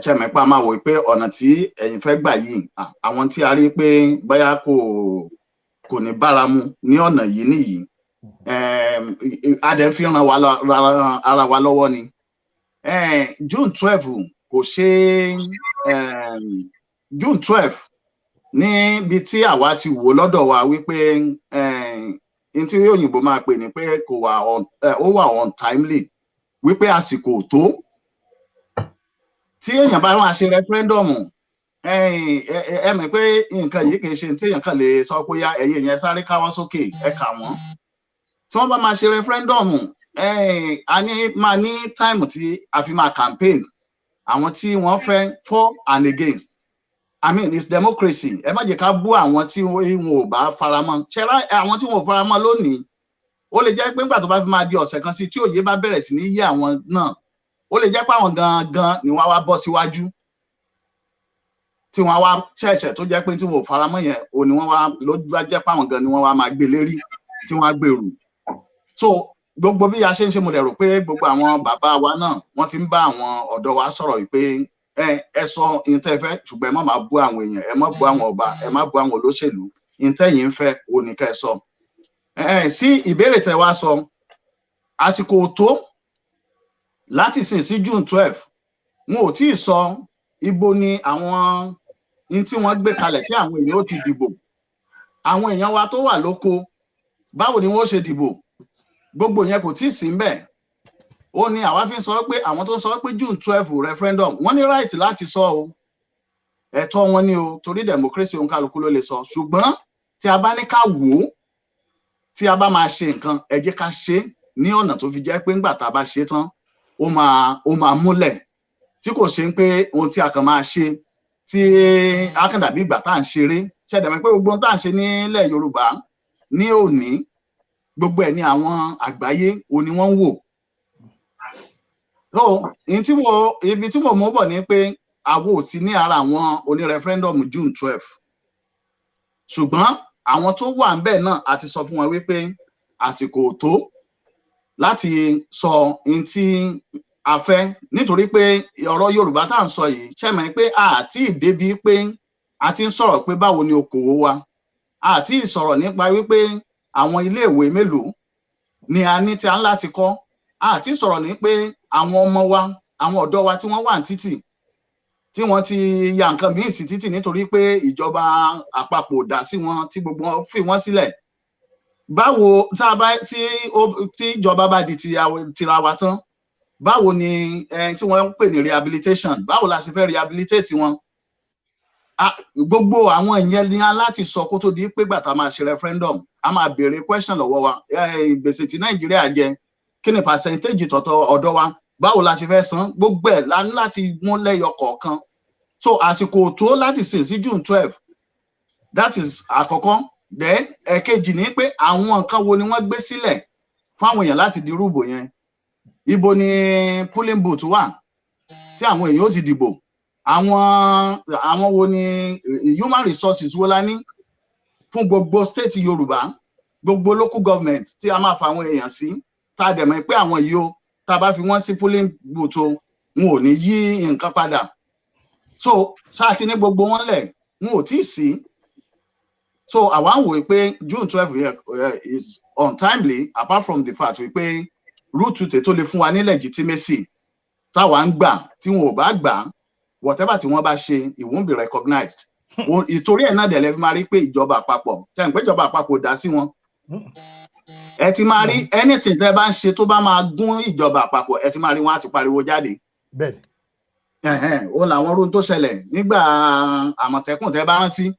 ṣe mẹ́pà máa wò pé ọ̀nà tí ẹ̀yin fẹ́ gbà yìí àwọn tí a rí pé bóyá kò ní báramu ní ọ̀nà yìí nìyí adẹ fi ràn wá ara wa lọ́wọ́ ni. June 12 kò ṣe June 12 níbi tí àwa ti wò lọ́dọ̀ wa wípé n tí òyìnbó máa pè ní pé ó wà untimely wípé àsìkò tó tí èèyàn bá máa ṣe rẹfúrẹ́ndọ̀mù ẹ mọ̀ pé nǹkan yìí kìí ṣe tí èèyàn kàn lè sọ pé ẹ̀yin yẹn sáré káwọ́ sókè ẹ kà wọ́n tí wọ́n bá máa ṣe rẹfúrẹ́ndọ̀mù máa ní táìmù tí a fi máa campaign àwọn tí wọ́n fẹ́ for and against. I mean, it's democracy. Ẹ má jẹ́ ká bú àwọn tí wọn ò bá faramọ́. Ṣẹ́ra àwọn tí wọn ò faramọ́ lónìí, ó lè jẹ́ pé nígbà tó bá fi máa di ọ̀sẹ̀ kan sí tí òye bá bẹ̀rẹ̀ sí ní yé àwọn náà, ó lè jẹ́ pé àwọn gangan ni wọ́n wá bọ́ síwájú. Tí wọ́n wá ṣẹ̀ṣẹ̀ tó jẹ́ pé tí wọn ò faramọ́ yẹn, ò ní wọ́n wá lójú á jẹ́ pé àwọn gan ni wọ́n wá máa gbé lérí tí wọ́n á gbèrú. So gbogbo bí a ṣe ń ṣe mo dẹ̀ rò pé gbogbo àwọn bàbá wa náà wọ́n ti ń bá àwọn ọ̀dọ́ wa sọ̀rọ̀ wípé ẹ sọ ìtẹ́ fẹ́ ṣùgbọ́n ẹ má máa bú àwọn èèyàn, ẹ má bú àwọn ọba, ẹ má bú àwọn olóṣèlú, ìtẹ́ yìí ń fẹ́ òní kẹ́ sọ. Sí ìbéèrè tẹ́ wá sọ, àsìkò tó láti sìn sí June 12 wọn ò tí ì sọ ibo ni àwọn tí wọ́n gbé kalẹ̀ tí àwọn èèyàn ó ti dìbò. Àwọn èèyàn wa tó wà lóko báwo ni wọ́n ṣe dìbò, gbogbo yẹn kò tí ì sí ń bẹ̀. Ó ní àwa fi ń sọ pé àwọn tó ń sọ pé June 12 referendum wọ́n ní right láti sọ o, ẹ̀tọ́ wọn ni o, torí democracy òǹkàlùkù ló lè sọ. Ṣùgbọ́n tí a bá ní ká wò ó, tí a bá máa ṣe nǹkan ẹ jẹ́ ká ṣe ní ọ̀nà tó fi jẹ́ pé ńgbà tá a bá ṣe tán ó máa múlẹ̀, tí kò ṣe pé ohun tí a kàn máa ṣe tí a kàn dàbí ìgbà tá à ń ṣeré. Ṣẹ̀dẹ̀ mọ̀ pé gbogbo ohun tá à ń ṣe nílẹ̀ Yorùbá ní òní gbogbo ẹ̀ ní àwọn àgbáyé òní wọ́n ń wò. So ibi tí mo mú bọ̀ ni pé àwo ò sí ní ara àwọn oní referendum June 12 ṣùgbọ́n àwọn tó wà ńbẹ̀ náà a ti sọ fún wọn wípé àsìkò tó láti sọ ohun tí a fẹ́, nítorí pé ọ̀rọ̀ Yorùbá tá à ń sọ yìí ṣẹ̀mọ̀ pé àti ìdébi pé a ti ń sọ̀rọ̀ pé báwo ni okòwò wa, àti ìsọ̀rọ̀ nípa wípé àwọn iléèwé mélòó ni a ní tí a ń láti kọ́, àti sọ̀rọ̀ ní pé àwọn ọmọ wa, àwọn ọ̀dọ́ wa tí wọ́n wà ní títì tí wọ́n ti ya nǹkan míì sí títì nítorí pé ìjọba àpapọ̀ dá sí wọn tí gbogbo wọn fi wọ́n sílẹ̀. Báwo tí ìjọba bá di tira wa tán, báwo ni tí wọ́n ń pè ní rehabilitation, báwo la ṣe fẹ́ rehabilitate wọn? Gbogbo àwọn ìyẹn ni a láti sọ kó tó di pé gbàtà máa ṣe referendum a máa béèrè question lọ́wọ́ wa. Gbèsè tí Nàìjíríà jẹ kí ni percentage tọ̀tọ̀ ọ̀dọ́ wa, báwo la ṣe fẹ́ san? Gbogbo ẹ̀ la ní láti mú lẹ́yọ kọ̀ọ̀kan. So àsìkò tó láti sìn sí June 12, that is àkọ́kọ́. Then ẹ̀kejì ni pé àwọn nǹkan wo ni wọ́n gbé sílẹ̀ fáwọn èèyàn láti di rúbò yẹn. Ibo ni polling booth wà tí àwọn èèyàn ó ti dìbò? Àwọn wo ni human resources wo la ní fún gbogbo state Yorùbá, gbogbo local government tí a máa fa àwọn èèyàn sí, tá a dẹ̀ mọ̀ pé àwọn yìí ó tá a bá fi wọ́n sí polling booth o wọn ò ní yí nǹkan padà. So ṣáà ti ní gbogbo wọn lẹ̀ wọn ò tí ì sí. So àwa ń wò pé June 12 is untimely apart from the fact wípé route tó lè fún wa ní legitimacy táwa ń gbà tí wọn ò bá gbà whatever tí wọ́n bá ṣe it won't be recognized. Ìtorí ẹ̀ náà dẹ̀ lẹ́ fi máa rí pé ìjọba àpapọ̀ ṣe ń pé ìjọba àpapọ̀ dá sí wọn. Ẹ ti máa rí anything tẹ́ bá ń ṣe tó bá máa gún ìjọba àpapọ̀ ẹ ti máa rí wọn á ti pariwo jáde. Ó làwọn orun tó ṣẹlẹ̀ nígbà Àmọ̀tẹ́kùn tẹ́ bá rántí.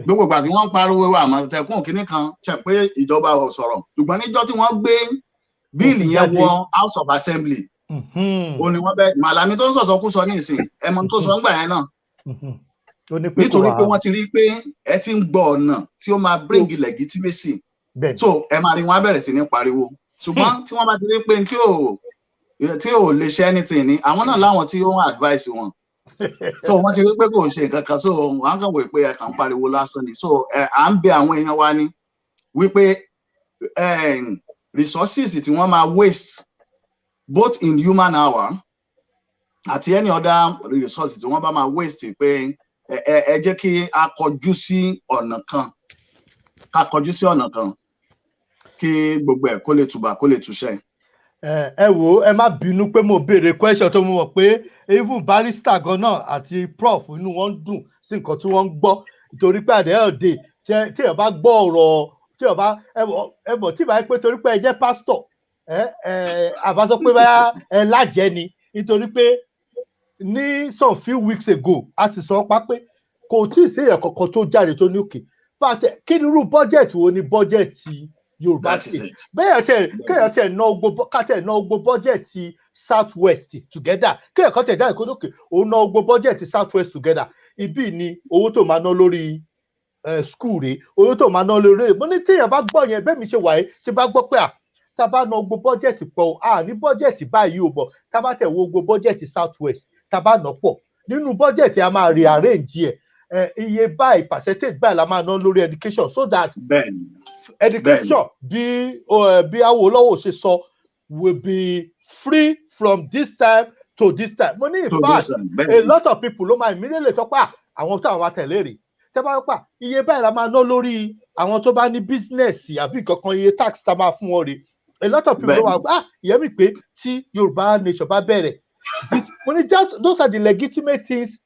Gbogbo ìgbà tí wọ́n ń pariwo Àmọ̀tẹ́kùn kínní kan ṣe pé ìjọba ò sọ̀rọ̀, ṣùgbọ́n níjọ́ tí wọ́n gbé bíìlì yẹn wọ House of Assembly ó ní wọ́n bẹ Màlàmí tó ń sọ̀sọ̀ kú sọ ní ìsìn ẹmọ tó sọ ń gbà yẹn náà nítorí pé wọ́n ti rí pé ẹ ti ń gbọ́ ọ̀nà tí ó máa bring legitimacy. So ẹ máa rí wọn á bẹ̀rẹ̀ sí ní pariwo, ṣùgbọ́n tí wọ́n bá ti rí pé tí ò lè ṣe anything ni àwọn náà láwọn tí ó ń advice wọn So wọ́n ti rí pé kò ṣe nǹkan kan, so wọ́n kàn wí pé ẹ kàn ń pariwo lásán ni. So à ń bẹ àwọn èèyàn wa ní wípé resources tí wọ́n máa waste both in human hour àti any other resources tí wọ́n bá máa waste pé ẹ jẹ́ kí a kọjú sí ọ̀nà kan, kí gbogbo ẹ̀ kó lè tùbà kó lè túṣẹ́. Ẹ wò ẹ má bínú pé mo béèrè question tó mú wọn pé even barrister gan náà àti prof inú wọn dùn sí nǹkan tí wọ́n ń gbọ́ nítorí pé àdé ọ̀dẹ tí ẹ bá gbọ́ ọ̀rọ̀ tí ẹ bá ẹ mọ̀ tí ìbá pé torí pé ẹ jẹ́ pastor àbá sọ pé báyà ẹ lájẹ́ ni nítorí pé ní some few weeks ago a sì sọ pa pé kò tí ì sí èèyàn kankan tó jáde tó ní òkè pàtẹ kí ni irú bọ́jẹ̀tì wo ni bọ́jẹ̀tì Yorùbá state bẹ́ẹ̀ kéèyàn tẹ̀ ná gbogbo bọ́jẹ̀tì south west together kéèyàn kan tẹ̀ jáde kó lókè òun ná gbogbo bọ́jẹ̀tì south west together ibi ni owó tó máa ná lórí school rẹ̀ owó tó máa ná lórí mo ní téèyàn bá gbọ́ yẹn bẹ́ẹ̀ mi ṣe wà yìí tí bá gbọ́ pé tá a bá ná gbogbo bọ́jẹ̀tì pọ̀ ní bọ́jẹ̀tì báyìí ò bọ̀ tá a bá tẹ̀ wo gbogbo bọ́jẹ̀tì south west tá a bá ná pọ̀ nínú bọ́jẹ̀tì a máa rearrange iye báyìí percentage báyìí la máa ná lórí education so that education bí Awólọ́wọ̀ ṣe sọ will be free from this time to this time. Mo ní in fact a lot of people ló máa immediately sọ pé àwọn tó àwọn àtẹ̀lé rè tẹ́ bá pa iye báyìí la máa ná lórí àwọn tó bá ní business àbí nǹkankan iye tax tá máa fún wọn rè a lot of people ló máa gbà ìyẹn mi pé tí Yorùbá nation bá bẹ̀rẹ̀ mo ní those are the legitimate things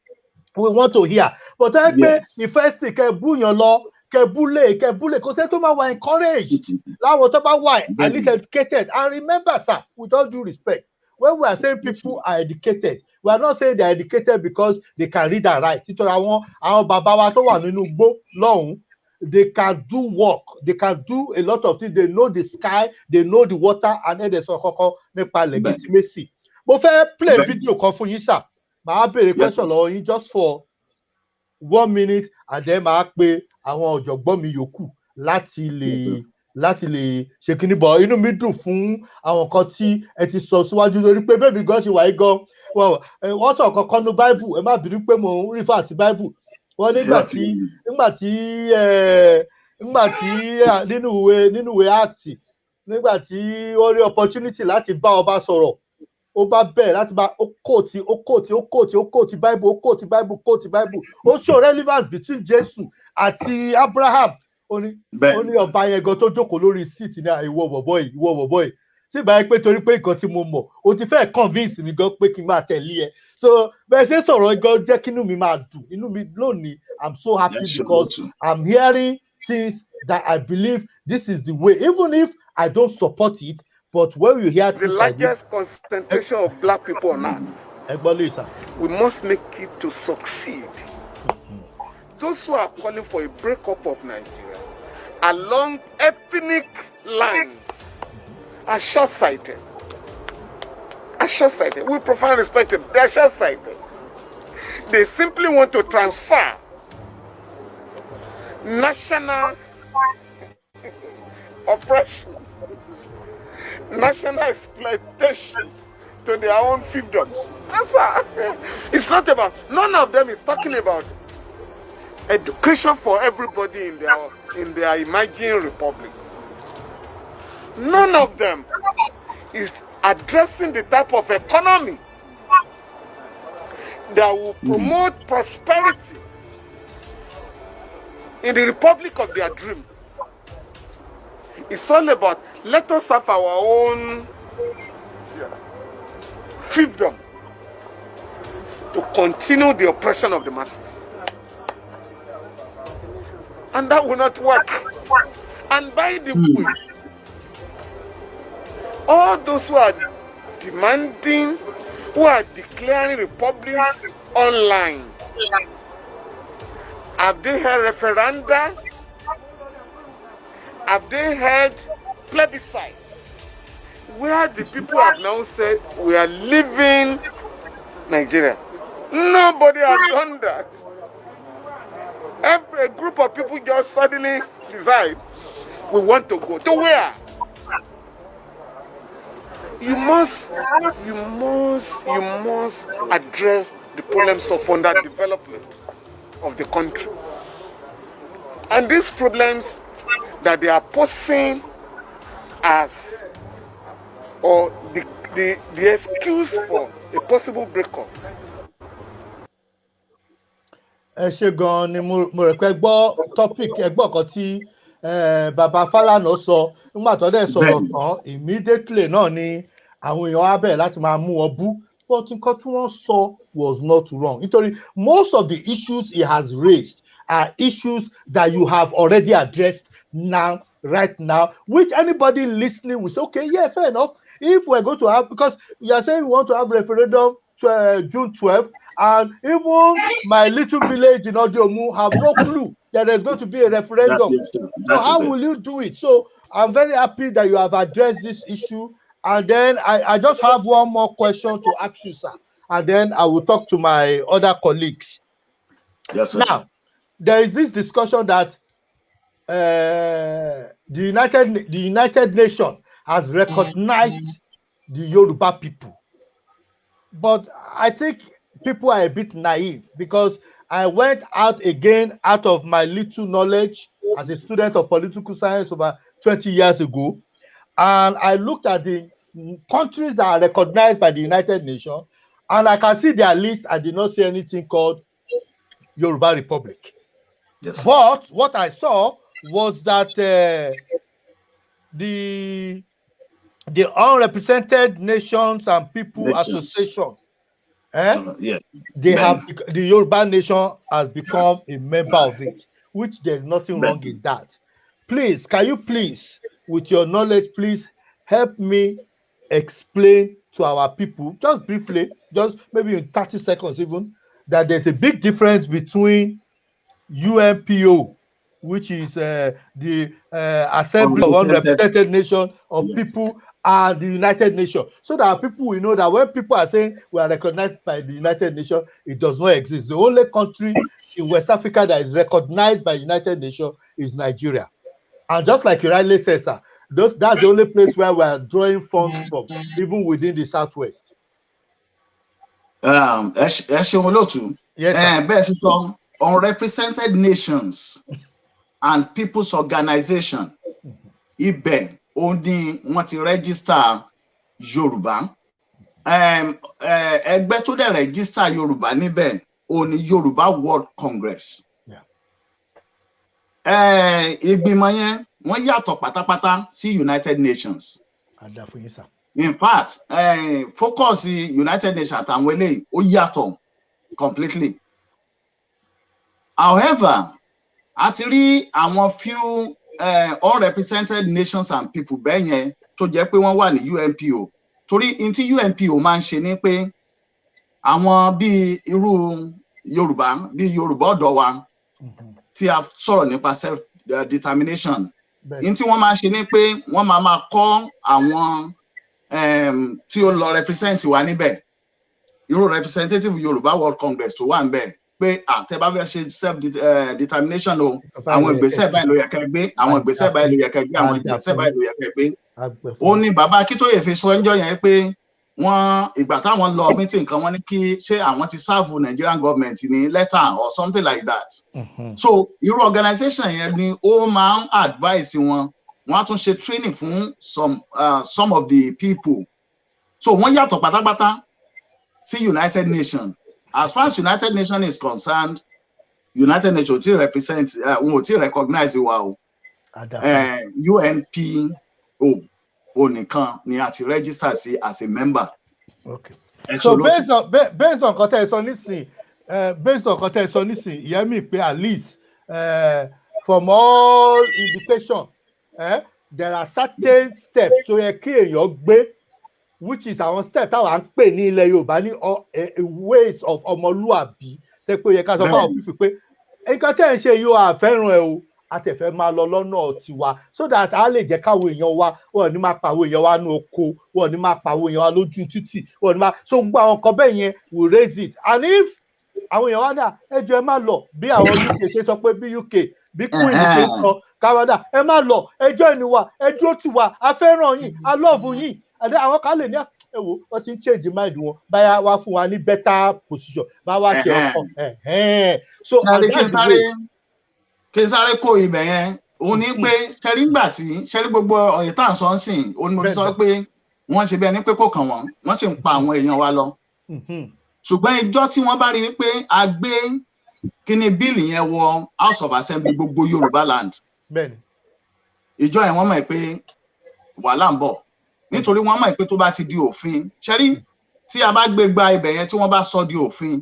we want to hear but ẹ pé ìfẹ́ sì kẹ́ búyàn lọ kẹbúlé kò sẹ́ tó máa wà encouraged láwọn tó bá wà at least educated and remember sir with all due respect when we are saying people are educated we are not saying they are educated because they can read and write nítorí àwọn bàbá wa tó wà nínú igbó lọ́hùn they can do work they can do a lot of things they know the sky they know the water and ẹ̀dẹ̀ sọ kọ́kọ́ nípa legitimacy mo fẹ́ play video kan fún yín sir màá béèrè question lọ́wọ́ yín just for 1 minute and then màá pe àwọn ọ̀jọ̀gbọ́n mi yòókù láti lè ṣe kíní bọ̀ inú mi dùn fún àwọn kan tí ẹ ti sọ síwájú lórí pé bẹ́ẹ̀ mi gan ṣe wà yí gan wọ́n sọ kankan ní Bible ẹ má bínú pé mo ń refer sí Bible wọ́n nígbà tí nínú ìwé Act nígbà tí wọ́n rí opportunity láti bá ọba sọ̀rọ̀ ó bá bẹ̀rẹ̀ láti bá ó kóòtì Bible ó show relevance between Jésù àti Abraham ó ní ọba yẹn gan tó jókòó lórí seat ní ìwọ bọ̀bọ̀ yìí tí ìbá yẹn pé torí pé nǹkan tí mo mọ̀ ó ti fẹ́ convince mi gan pé kí n máa tẹ̀lé ẹ so bẹ́ẹ̀ ṣe sọ̀rọ̀ gan jẹ́ kí inú mi máa dùn inú mi lónìí I'm so happy because I'm hearing things that I believe this is the way even if I don't support it but when you hear the largest concentration of black people on earth we must make it to succeed. Those who are calling for a breakup of Nigeria along ethnic lines are short-sighted. We profoundly respect them. They are short-sighted. They simply want to transfer national oppression, national exploitation to their own fiefdoms. It's not about, none of them is talking about education for everybody in their imagined republic. None of them is addressing the type of economy that will promote prosperity in the republic of their dream. It's all about let us have our own fiefdom to continue the oppression of the masses. And that will not work. And by the way, all those who are demanding, who are declaring republics online, have they held referenda? Have they held plebiscites? Where the people have now said, we are leaving Nigeria. Nobody has done that. Every group of people just suddenly decide we want to go to where? You must address the problems of underdevelopment of the country. And these problems that they are posing as, or the excuse for a possible breakup. Ẹ ṣe gan ni mo rẹ̀ pé gbọ́ topic ẹgbọ́n kan tí bàbá Fálànà sọ nígbà tó dẹ̀ sọ̀rọ̀ tán immediately náà ni àwọn èèyàn á bẹ̀rẹ̀ láti máa mú wọn bú but nǹkan tí wọ́n sọ was not wrong nítorí most of the issues he has raised are issues that you have already addressed right now, which anybody listening will say, okay, yeah, fair enough. If we're going to have, because you are saying we want to have referendum June 12th, and even my little village in Odiomu have no clue that there's going to be a referendum. So how will you do it? So I'm very happy that you have addressed this issue. And then I just have one more question to ask you, sir. And then I will talk to my other colleagues. Yes, sir. Now, there is this discussion that the United Nations has recognized the Yoruba people. But I think people are a bit naive because I went out again out of my little knowledge as a student of political science over 20 years ago. And I looked at the countries that are recognized by the United Nations, and I can see their list. I did not see anything called Yoruba Republic. Yes. But what I saw was that the unrepresented nations and people association, they have the Yoruba nation has become a member of it, which there's nothing wrong in that. Please, can you please, with your knowledge, please help me explain to our people, just briefly, just maybe in 30 seconds even, that there's a big difference between UNPO, which is the Assembly of Unrepresented Nation of People, and the United Nations, so that people will know that when people are saying we are recognized by the United Nations, it does not exist. The only country in West Africa that is recognized by the United Nations is Nigeria. And just like you rightly said, sir, that's the only place where we are drawing funds from, even within the Southwest. Yes, unrepresented nations and people's organization, IBE, only want to register Yoruba. Ẹgbẹ́ tó dẹ̀ register Yoruba níbẹ̀, only Yoruba World Congress. Ìgbìmọ̀ yẹn wọ́n yàtọ̀ pátápátá sí United Nations. In fact, focus United Nations àtàwọn eléyìí ó yàtọ̀ completely. However, a ti rí àwọn few unrepresented nations and people bẹ́ẹ̀ yẹn tó jẹ́ pé wọ́n wà ní UNPO. Torí in tí UNPO máa ń ṣe ni pé àwọn bíi irú Yorùbá, bíi Yorùbá ọ̀dọ́ wa tí a sọ̀rọ̀ nípa self determination. In tí wọ́n máa ń ṣe ni pé wọ́n máa kọ́ àwọn tí ó lọ represent wa níbẹ̀. Irú representative Yorùbá World Congress tó wà níbẹ̀. Pé tẹ́ bá fẹ́ ṣe self determination o, àwọn ìgbésẹ̀ báyìí ló yẹ kẹ́ gbé, àwọn ìgbésẹ̀ báyìí ló yẹ kẹ́ gbé, àwọn ìgbésẹ̀ báyìí ló yẹ kẹ́ gbé. Ó ní bàbá Akíntóyè fi sọ ńjọ́ yẹn pé wọ́n ìgbà táwọn lọ meeting kan wọ́n ní kí ṣé àwọn ti serve Nigerian government ní letter or something like that. So irú organization yẹn ni ó máa ń advise wọn á tún ṣe training fún some of the people. So wọ́n yàtọ̀ pátápátá sí United Nations. As far as United Nations is concerned, United Nations will represent, will recognize wa UNPO onìkan ni a ti register sí as a member. Okay. So based on context on this thing, ìyẹn mi pé at least from all indication, there are certain steps tó yẹ kí èèyàn gbé, which is our step táwa ń pè ní ilẹ̀ Yorùbá ní ways of ọmọlúàbí tẹ́ pé yẹ ká sọ fún àwọn pípé pé nǹkan tẹ́ ń ṣe yóò àfẹ́ràn ẹ̀ o àtẹ̀fẹ́ máa lọ lọ́nà tiwa so that a lè jẹ́ káwọn èèyàn wa wọ́n ní máa pa àwọn èèyàn wa ní oko, wọ́n ní máa pa àwọn èèyàn wa lójú títì, wọ́n ní máa so gbogbo àwọn nǹkan bẹ́ẹ̀ yẹn we raise it. And if àwọn èèyàn wa dà ẹjọ́ ẹ má lọ bí àwọn UK ṣe sọ pé bí UK bí Queen ṣe sọ Canada ẹ má lọ ẹjọ́ ìníwà ẹ dúró tiwa a fẹ́ràn yín a love yín àdé àwọn kan lè ní wo wọ́n ti ń change mind wọn báyà wá fún wa ní better position bá wá ṣe ọkàn so and that's the way. kí n sáré kó ibẹ̀ yẹn òun ní pé ṣẹ́rí ńgbà tí ṣẹ́rí gbogbo ọ̀yẹ̀ tá à ń sọ ń sìn òun ni mo fi sọ pé wọ́n ṣe bí ẹni pé kò kàn wọ́n sì ń pa àwọn èèyàn wa lọ. ṣùgbọ́n ìjọ tí wọ́n bá rí i pé a gbé kíní bíìlì yẹn wọ House of Assembly gbogbo Yorùbá land ìjọ yẹn wọ́n mọ̀ pé wàhálà ń bọ̀ nítorí wọ́n mọ̀ pé tó bá ti di òfin ṣẹ́rí tí a bá gbé gba ibẹ̀ yẹn tí wọ́n bá sọ di òfin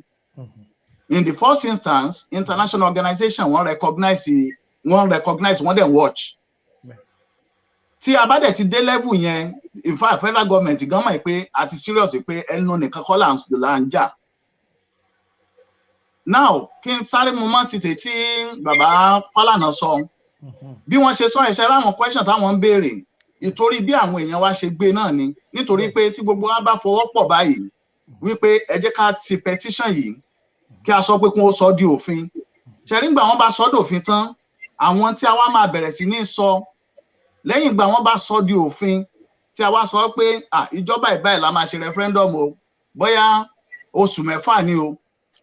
in the first instance international organization wọ́n recognize wọ́n dẹ̀ watch tí a bá dẹ̀ ti dé level yẹn in fact federal government gan mọ̀ pé a ti serious pé ẹnu nìkan kọ́ là ń jà. Now kí n sáré mu mọ́ tètè tí bàbá Fálànà sọ bí wọ́n ṣe sọ ẹ̀ṣẹ̀ ráwọn question táwọn ń béèrè ìtorí bí àwọn èèyàn wa ṣe gbé náà ni nítorí pé tí gbogbo wa bá fọwọ́ pọ̀ báyìí wípé ẹ jẹ́ ká ti petition yìí kí a sọ pé kí wọ́n sọ di òfin ṣẹ̀rí ìgbà wọ́n bá sọ dòfin tán àwọn tí a wá máa bẹ̀rẹ̀ sí ní sọ lẹ́yìn ìgbà wọ́n bá sọ di òfin tí a wá sọ pé ìjọba ìbáyìí la máa ṣe referendum o bóyá oṣù mẹ́fà ni o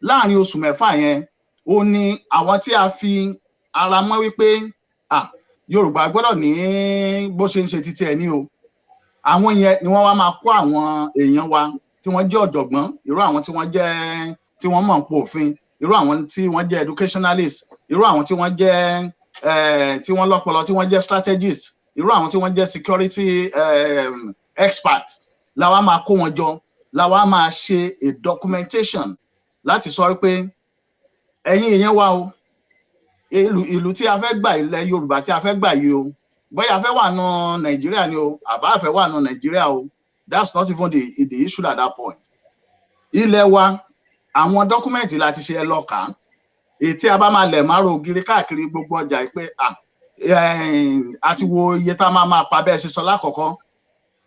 láàrin oṣù mẹ́fà yẹn ó ní àwọn tí a fi ara mọ́ wípé Yorùbá gbọ́dọ̀ ní bó ṣe ń ṣe títí ẹ̀ ní o àwọn yẹn ni wọ́n wá máa kó àwọn èèyàn wa tí wọ́n jẹ́ ọ̀jọ̀gbọ́n irú àwọn tí wọ́n mọ̀ ń po òfin irú àwọn tí wọ́n jẹ́ educationalist irú àwọn tí wọ́n jẹ́ tí wọ́n lọ́pọlọ tí wọ́n jẹ́ strategist irú àwọn tí wọ́n jẹ́ security expert la wá máa kó wọn jọ la wá máa ṣe a documentation láti sọ pé ẹ̀yin èèyàn wa o ìlú tí a fẹ́ gbà ilẹ̀ Yorùbá tí a fẹ́ gbà yìí o bóyá a fẹ́ wà nù Nàìjíríà ni o àbá a fẹ́ wà nù Nàìjíríà o that's not even the issue at that point. Ilẹ̀ wa àwọn dọ́kúmẹ̀ntì láti ṣe ẹ lọ́ka èyí tí a bá máa lẹ̀ márùn ògiri káàkiri gbogbo ọjà pé àti wo iye tá a máa pa bẹ́ẹ̀ ṣe sọ lákọ̀ọ́kọ́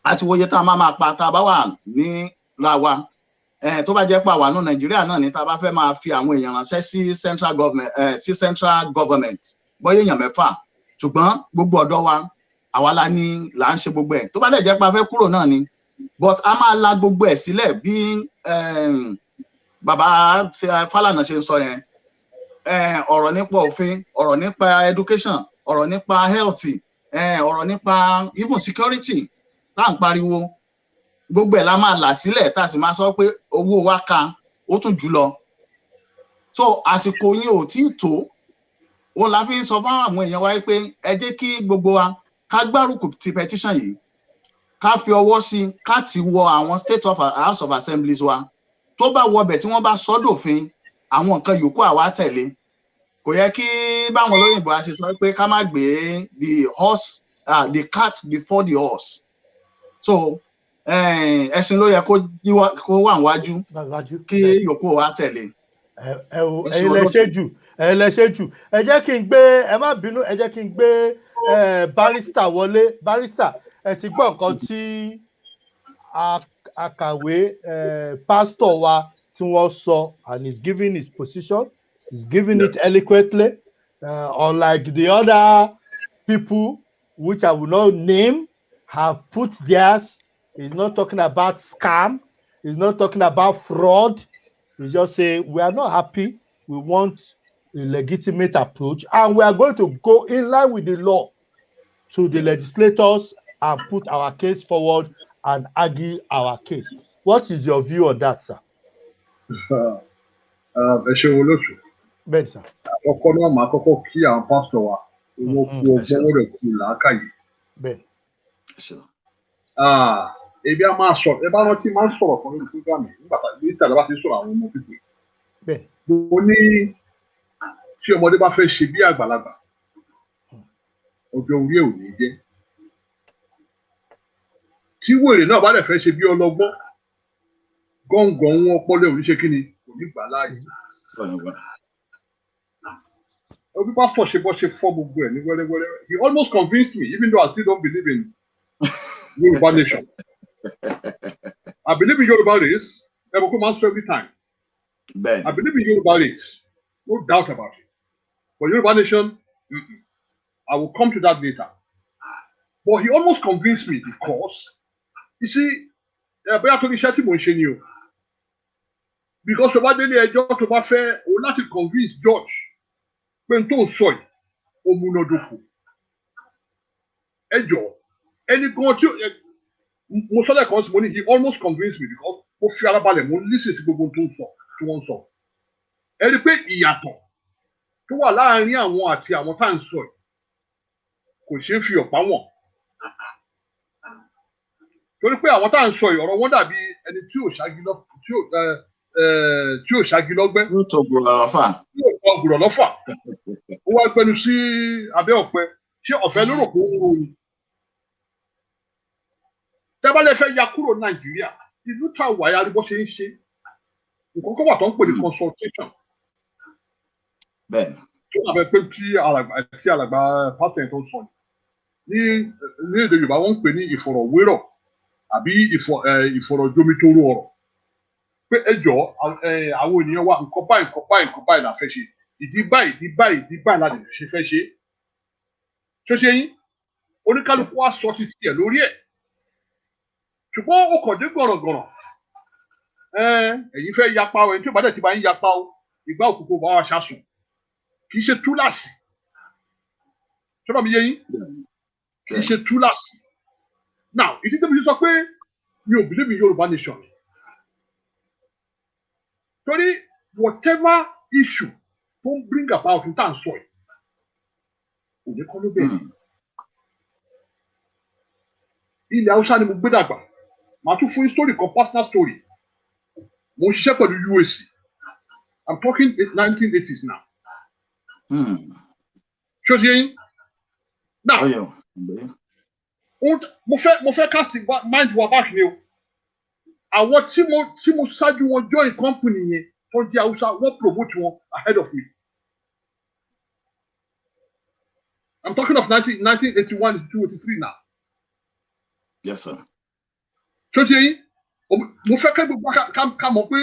àti wo iye tá a máa pa tá a bá wà ní ra wa tó bá jẹ́ pé àwa ní Nàìjíríà náà ni tá a bá fẹ́ máa fi àwọn èèyàn ránṣẹ́ sí central government bóyá èèyàn mẹ́fà ṣùgbọ́n gbogbo ọ̀dọ́ wa àwa là ń ṣe gbogbo ẹ̀ tó bá dẹ̀ jẹ́ pé a fẹ́ kúrò náà ni but a máa la gbogbo ẹ̀ sílẹ̀ bí bàbá Fálànà ṣe ń sọ yẹn ọ̀rọ̀ nípa òfin ọ̀rọ̀ nípa education ọ̀rọ̀ nípa health ọ̀rọ̀ nípa even security tá à ń pariwo gbogbo ẹ̀ la máa là sílẹ̀ tá a sì máa sọ pé owó wa ka ó tún jù lọ so àsìkò yín ò tí ì tó òun la fi ń sọ fún àwọn èèyàn wa pé ẹ jẹ́ kí gbogbo wa ká gbárùkù ti petition yìí ká fi ọwọ́ sí ká ti wọ àwọn House of Assemblies wa tó bá wọ ọbẹ̀ tí wọ́n bá sọ́dọ̀fin àwọn nǹkan yòókù àwa tẹ̀lé kò yẹ kí báwọn olóyìnbó a ṣe sọ pé ká má gbé the cat before the horse so ẹṣin ló yẹ kó wà níwájú kí yòókù wa tẹ̀lé. ẹ̀yin lẹ ṣe jù ẹ jẹ́ kí n gbé ẹ má bínú ẹ jẹ́ kí n gbé barrister wọlé barrister ẹ ti gbọ́ nǹkan tí akàwé pastor wa tí wọ́n sọ and he's giving his position he's giving it eloquently unlike the other people which I will not name have put theirs. He's not talking about scam. He's not talking about fraud. He just say we are not happy. We want a legitimate approach and we are going to go in line with the law to the legislators and put our case forward and argue our case. What is your view on that, sir? Ẹ ṣe wo lóṣù. Bẹ́ẹ̀ni sir. Ọkọ náà máa kọ́kọ́ kí àwọn pásítọ̀ wa owó kú ọgbọ́n wọ́n rẹ̀ kú làákàyè. Bẹ́ẹ̀ni. Ebi a máa sọ ẹ bá rántí máa ń sọ̀rọ̀ kan lórí fúgàmì nígbà tí ìtàlẹ́ bá ti sọ̀rọ̀ àwọn ọmọ pípé. Mo ní tí ọmọdé bá fẹ́ ṣe bí àgbàlagbà ọjọ́ orí ẹ̀ ò ní jẹ́. Tí wèrè náà bá dẹ̀ fẹ́ ṣe bí ọlọ́gbọ́n gọ́ngàn wọn ọpọlọ ò ní ṣe kí ni kò ní gbà láàyè. Obi pastor ṣe bọ́ ṣe fọ́ gbogbo ẹ̀ ní wẹ́rẹ́wẹ́rẹ́. He almost convinced me even though I still don't believe in Yoruba nation. I believe in Yoruba race. Ẹ̀bùn máa ń sọ every time. I believe in Yoruba race. No doubt about it. But Yoruba nation, I will come to that later. But he almost convinced me because, you see, bóyá tó ní iṣẹ́ tí mò ń ṣe ni o because tó bá délé ẹjọ́ tó bá fẹ́ o láti convince judge pé n tó sọ yìí ó múnádóko ẹjọ́ ẹni kan tí mo sọ lẹ́ẹ̀kan sí mo ní he almost convinced me because mo fi ara balẹ̀ mo listen sí gbogbo tó ń sọ tí wọ́n ń sọ ẹ rí i pé ìyàtọ̀ tó wà láàárín àwọn àti àwọn tá à ń sọ yìí kò ṣeé fi ọ̀pá wọn torí pé àwọn tá à ń sọ yìí ọ̀rọ̀ wọn dàbí ẹni tí ò ṣáájú lọ́gbẹ́. yóò tó gbòòrò lọ́fà. yóò tó gbòòrò lọ́fà. ó wá pẹnu sí abẹ́ ọ̀pẹ ṣé ọ̀fẹ́ ló rò pé ó ń ròyìn. tẹ́bálẹ̀ fẹ́ ya kúrò nàìjíríà ìlú tá a wà ya rí bó ṣe ń ṣe nǹkan kan wà tó ń pè ní consultation. bẹ́ẹ̀ni. tó wà bẹ́ẹ̀ pé tí alàgbà pásítọ̀ tó ń sọ ní èdè yorùbá wọ́n ń pè ní ìfọ̀rọ̀wérọ̀ àbí ìfọ̀rọ̀jomitoro ọ̀rọ̀ pé ẹ jọ àwọn ènìyàn wa nǹkan báyìí la fẹ́ ṣe ìdí báyìí la lè ṣe fẹ́ ṣe tó ṣe yín oníkálukú wa sọ ti tiẹ̀ lórí ẹ̀ ṣùgbọ́n ó kàn dé gọ̀rọ̀gọ̀rọ̀ ẹ̀yin fẹ́ yapa o ẹni tí ó bá dẹ̀ ti bá yín yapa o ìgbà òkùnkùn bá wa ṣàsùn kì í ṣe túláàsì ṣọ́nà mi yé yín kì í ṣe túláàsì now ìdí tó fi sọ pé mi ò believe in Yorùbá nation torí whatever issue tó ń bring about n tá à ń sọ yìí òní kọ́ ló bẹ̀rẹ̀ ilẹ̀ Haúsá ni mo gbé dàgbà màá tún fún story kan personal story mo ń ṣiṣẹ́ pẹ̀lú UAC I'm talking 1980s now ṣé o ṣe yín now mo fẹ́ cast mind wa back ni o àwọn tí mo ṣáájú wọn join company yẹn tó jẹ́ Haúsá wọ́n promote wọn ahead of me I'm talking of 1981 to 1983 now. Yes sir. ṣé o ṣe yín mo fẹ́ kẹ́ gbogbo ká mọ̀ pé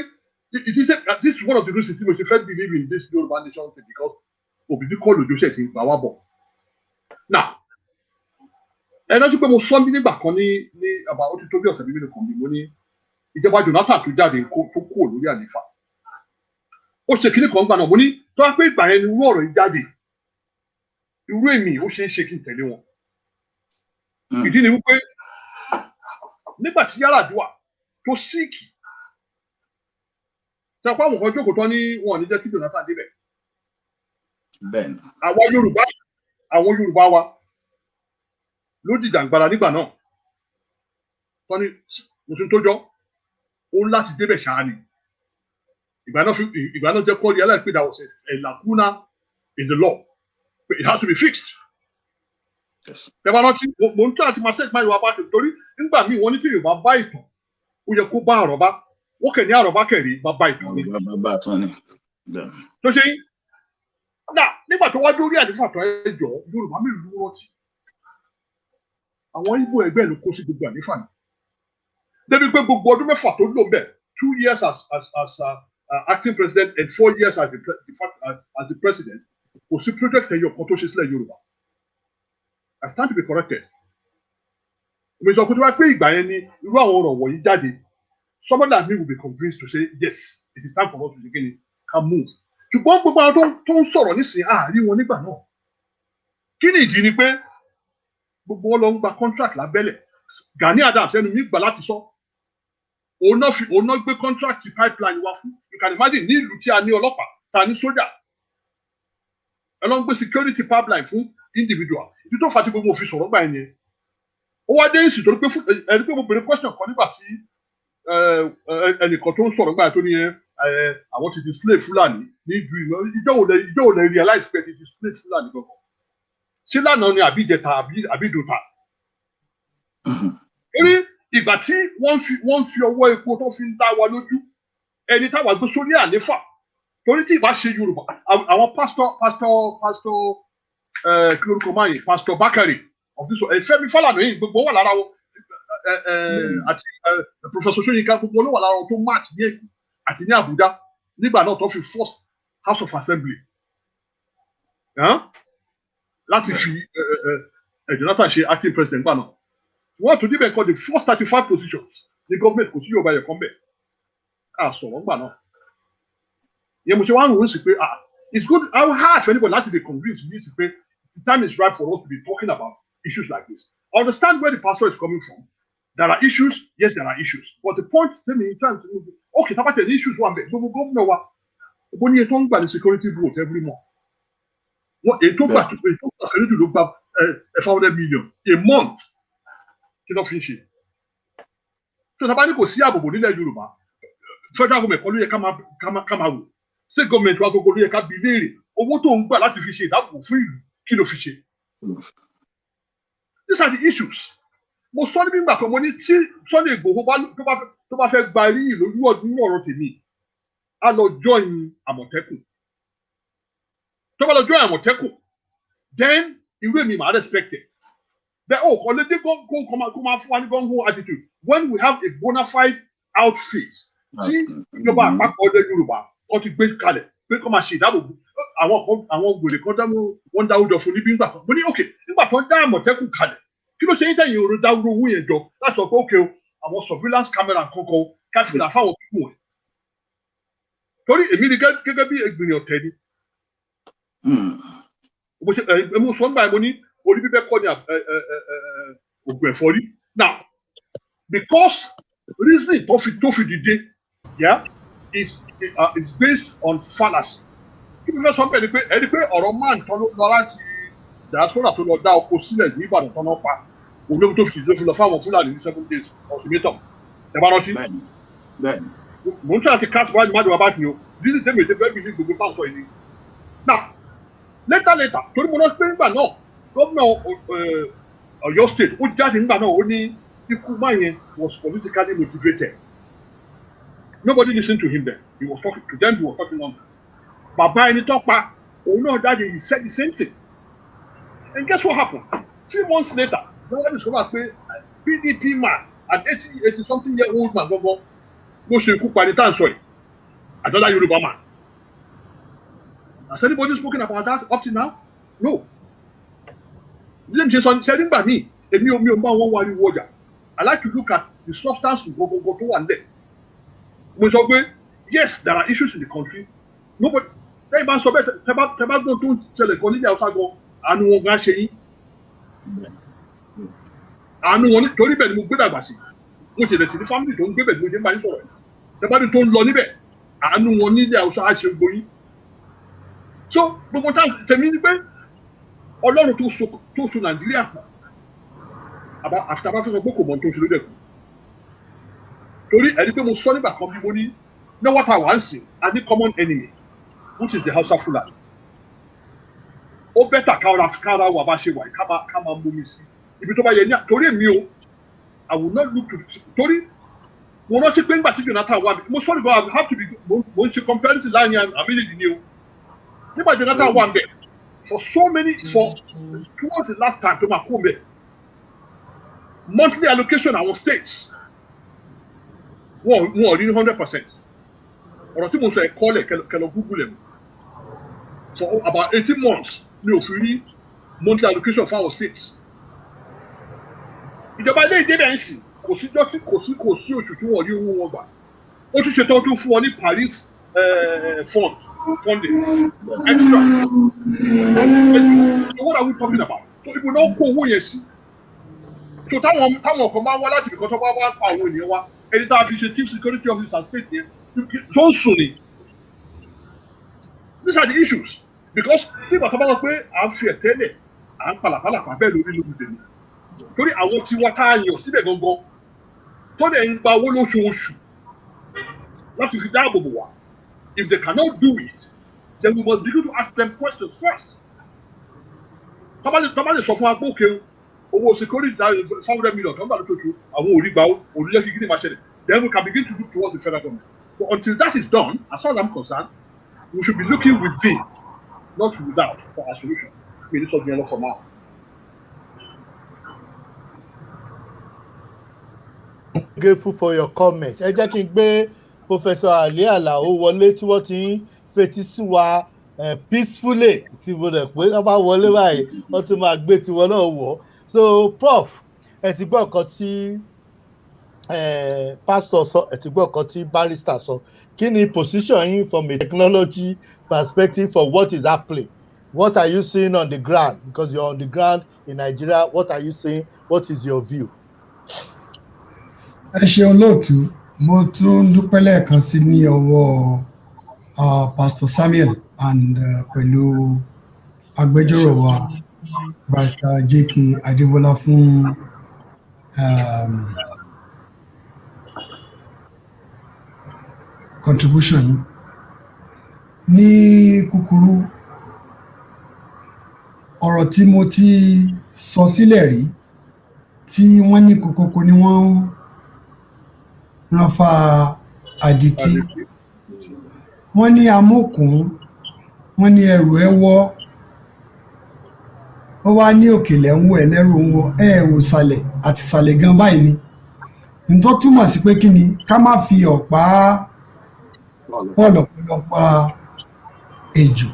this is one of the reasons tí mo ṣe fẹ́ believe in this Yoruba nation thing because òbí kọ́ lójú ṣẹ̀ ti gbà wá bọ̀. now ẹ dájú pé mo sọ mí nígbà kan ní àbá ó ti tó bí ọ̀sẹ̀ bíbélì kan bí mo ní ìjọba Jonathan tó jáde tó kúrò lórí àlefa ó ṣe kíní kan gbà náà mo ní tó wá pé ìgbà yẹn ni irú ọ̀rọ̀ yìí jáde irú èmi ó ṣe é ṣe kí n tẹ̀lé wọn ìdí ni wípé nígbà tí Yar'Adua tó síìkì tí a pa àwọn kan jókòó tán ní wọn ò ní jẹ́ kí Jonathan débẹ̀ àwọn Yorùbá wa ló dìjàǹgbara nígbà náà tán ní mùsùlùmí tó jọ ó ń láti débẹ̀ ṣáá ni ìgbà náà jẹ́ kọ́ realize pé there was a lacuna in the law but it has to be fixed. tẹ́wọ́n náà tí mo ń tẹ́ àti máa ṣe ìpínlẹ̀ Yorùbá bá ṣe torí nígbà míì wọ́n ní tí Yorùbá bá ìtàn ó yẹ kó bá àrọ́bá wọ́n kẹ̀ ní àrọ́bá kẹ̀rí bàbá ìtàn ni. tó ṣe yín nígbà tó wá dórí àdífà tó ẹjọ́ Yorùbá mélòó ló rántí àwọn Ìgbò ẹgbẹ́ ló kó sí gbogbo àdífà ni débi pé gbogbo ọdún mẹ́fà tó lò bẹ́ẹ̀ 2 years as acting president and 4 years as the president kò sí project ẹyọ kan tó ṣe sílẹ̀ Yorùbá I stand to be corrected èmi sọ pé tí wọ́n pé ìgbà yẹn ni irú àwọn ọ̀rọ̀ wọ̀nyí jáde somebody like me will be convinced to say yes it is time for us to begin can move ṣùgbọ́n gbogbo àwọn tó ń sọ̀rọ̀ nísìnyí àárín wọn nígbà náà kí ni ìdí ni pé gbogbo wọn lọ ń gba contract lábẹ́lẹ̀ Gani Adams ẹnu mi gbà láti sọ òun náà gbé contract pipeline wá fún you can imagine ní ìlú tí a ní ọlọ́pàá tá a ní sójà ẹ lọ ń gbé security pipeline fún individual ìdí tó fà á tí gbogbo òfin sọ̀rọ̀ gbà yẹn ni ó wá dé ìsìn torí pé ẹni pé mo béèrè question kan nígbà tí ẹnìkan tó ń sọ̀rọ̀ gbà yẹn tó ní àwọn ti display Fúlàní ní ìlú ìjọ ò lè realize pé ti display Fúlàní gbọ̀ngàn ṣé lánàá ni àbí ìjẹta àbí ìdòta torí ìgbà tí wọ́n fi ọwọ́ epo tó fi ń dá wa lójú ẹni táwa gbé sórí àléfà torí tí ìbá ṣe Yorùbá àwọn pásítọ̀ kí lórúkọ máa yìí pásítọ̀ Bákàrè Fẹ́mi Fálànà yìí gbogbo wà lára wọn àti Professor Ṣóyínká gbogbo ló wà lára wọn tó march ní Èkó àti ní Àbújá nígbà náà tó fi first House of Assembly láti fi Jonathan ṣe acting president gbà náà wọ́n tún débẹ̀ kọ́ the first 35 positions ní government kò sí Yorùbá yẹn kan bẹ̀ ká sọ̀rọ̀ gbà náà yẹn mo ṣe wá ń rò ó sí pé it's good how hard for anybody láti dey convince me sí pé the time is right for us to be talking about issues like this. I understand where the pastor is coming from. There are issues, yes, there are issues. But the point, tell me, in terms of, okay, talk about the issues one bit. Gbogbo gómìnà wa, ó ní ètò ń gbà ní security vote every month. Wọ́n ètò gbà kẹ́lẹ́dù ló gba 500 million a month. Kí ló fi ń ṣe? So sábà ní kò sí àbòbò nílẹ̀ Yorùbá. Federal government kọ́ ló yẹ ká máa wò. State government wa gbogbo ló yẹ ká bi léèrè. Owó tó ń gbà láti fi ṣe ìdáàbòbò fún ìlú kí ló fi ṣe? These are the issues. Mo sọ níbi ìgbà kan mo ní tí Sunday Igboho tó bá fẹ́ gba rí ìlú ọdún ọ̀rọ̀ tèmi a lọ join Àmọ̀tẹ́kùn tó bá lọ join Àmọ̀tẹ́kùn then irú èmi máa respect it then kò lè dé kó máa fún wa ní gung-ho attitude when we have a bona fide outfit tí ìjọba àpapọ̀ ọdẹ Yorùbá wọ́n ti gbé kalẹ̀ pé kó máa ṣe ìdáàbòbò àwọn gbòlè kan dáwọ́ wọ́n dáwọ́ jọ fún níbi ìgbà kan mo ní ok nígbà tó ń dá Àmọ̀tẹ́kùn kalẹ̀ kí ló ṣe yín tẹ̀yìn òru dáwúrò owó yẹn jọ láti sọ pé ókè o àwọn surveillance camera kankan káfíńdà fáwọn pípọ̀ ẹ̀ torí èmi ni gẹ́gẹ́ bí ìgbìyànjú ọ̀tẹ̀ ni. mo sọ nígbà yẹn mo ní orí bíbẹ́ kọ́ ni oògùn ẹ̀fọ́rí now because reason tó fi dìde is based on fallacy kí ni fẹ́ sọ bẹ́ẹ̀ ni pé ẹni pé ọ̀rọ̀ máa ń tọ́ lọ láti diaspora tó lọ dá oko sílẹ̀ ní Ìbàdàn tán náà pa olóògùn tó fi lọ fáwọn Fúlàní ní 7 days ultimatum ẹ bá rántí. mo ń tẹ́ àti cast wáyé májèlé bá ti o this is the way they bẹ́ẹ̀ bí ní gbogbo fáwọn yìí. now later torí mo rántí pé nígbà náà gómìnà Ọ̀yọ́ state ó jáde nígbà náà ó ní ikú máa yẹn was politically motivated nobody listened to him then he was talking to them he was talking on bàbá ẹni tó pa òun náà jáde he said the same thing. And guess what happened? 3 months later, nobody discovered pé PDP man, an 80-something-year-old man, go ṣe ikú pa ní tá à ń sọ yìí, another Yoruba man. Has anybody spoken about that up to now? No. Ilé mi ṣe sọ ṣe nígbà míì, èmi ò bá wọn wá ní wọ́jà. I like to look at the substance gbogbo tó wà nílẹ̀. Mo sọ pé yes, there are issues in the country. Nobody, tẹ́yìn bá ń sọ bẹ́ẹ̀ tẹ́ bá gbọ́n tó ń ṣẹlẹ̀ kan nílẹ̀ Haúsá gan. Àánú wọn gan ṣe yín àánú wọn torí bẹ́ẹ̀ ni mo gbé dàgbà sí mo ṣẹlẹ̀ sí ní family tó ń gbé bẹ́ẹ̀ ni mo ṣe ń bá yín sọ̀rọ̀ tẹ́bádé tó ń lọ níbẹ̀ àánú wọn nílẹ̀ Haúsá á ṣe gbóyún so gbogbo táwọn tẹ̀mí ni pé Ọlọ́run tó so Nàìjíríà pọ̀ àfitàbá fẹ́ sọ pé kò mọ̀ tó ṣe lóde kù torí ẹni pé mo sọ nígbà kan bí mo ní náwó tá a wà ń sìn a ní common enemy which is the Hausa Fulani. Ó bẹ́tà kára wà bá ṣe wà ká máa mú mi sí ibi tó bá yẹ ní torí èmi o I will not look to torí mo rántí pé nígbà tí Jonathan wà mo sọ nígbà I have to be mo ń ṣe comparison láàrin àmìlẹ́dì ni o nígbà Jonathan wà ń bẹ̀ for towards the last time tó máa kó bẹ̀ monthly allocation àwọn states wọn ò rí 100% ọ̀rọ̀ tí mo sọ ẹ̀ kọ́lẹ̀ kẹlọ Google ẹ̀ for about 18 months ní òfin rí monthly allocation for our states. Ìjọba ilé ìdílé ń sìn kò sí oṣù tí wọ́n rí owó wọn gbà. Ó tún ṣe tán tó fún wọn ní Paris funding extra. So what are we talking about? So ibo náà kó owó yẹn sí. So táwọn kan máa ń wá láti ibìkan tó bá wá pa àwọn ènìyàn wa ẹni tá a fi ṣe chief security officer state yẹn tó ń sùn ni. These are the issues. Because bí bàtà bá wọ pé à ń fi ẹ̀tẹ́lẹ̀ à ń palàpalàpà bẹ́ẹ̀ lórí lórí tèmi torí àwọn tí wọ́n tá a yàn síbẹ̀ gangan tó dẹ̀ ń gba owó lóṣooṣù láti fi dáàbò bò wá if they cannot do it then we must begin to ask them questions first. Tọ́ba lè sọ fún wa pé òkè owó security $500 million kan bá lóṣooṣù àwọn òrí gbà ó òrí lẹ́kì gíní máa ṣẹlẹ̀ then we can begin to look towards the federal government. But until that is done as far as I'm concerned we should be looking within. Not without for a solution. We need something else for now. Grateful for your comment. Ẹ jẹ́ kí n gbé Professor Ali Alao wọlé tí wọ́n ti ń fetí sí wa peacefully tí mo rẹ̀ pé wọ́n bá wọlé báyìí wọ́n tún máa gbé tiwọn náà wọ̀. So Prof ẹ ti gbọ́ nǹkan tí pastor sọ ẹ̀túgbọ́ kan tí barrister sọ kí ni position yín from a technology perspective for what is happening? What are you seeing on the ground? Because you're on the ground in Nigeria, what are you seeing? What is your view? Ẹ ṣeun lóòtú, mo tún dúpẹ́ lẹ́ẹ̀kan sí ní ọwọ́ Pastor Samuel and pẹ̀lú agbẹjọ́rò wa Barrister J.K. Adébọ́lá fún contribution yìí. Ní kúkúrú, ọ̀rọ̀ tí mo ti sọ sílẹ̀ rí tí wọ́n ní kòkòkò ni wọ́n ń rán fa àdìtí. Wọ́n ní amókùn, wọ́n ní ẹrù ẹ wọ́, ó wá ní òkèlè ń wọ ẹlẹ́rù ń wọ wò sàlẹ̀ àti sàlẹ̀ gan báyìí ni. N tó túmọ̀ sí pé kí ni ká má fi ọ̀pá pọ̀lọ̀pọ̀lọpọ̀ ejò.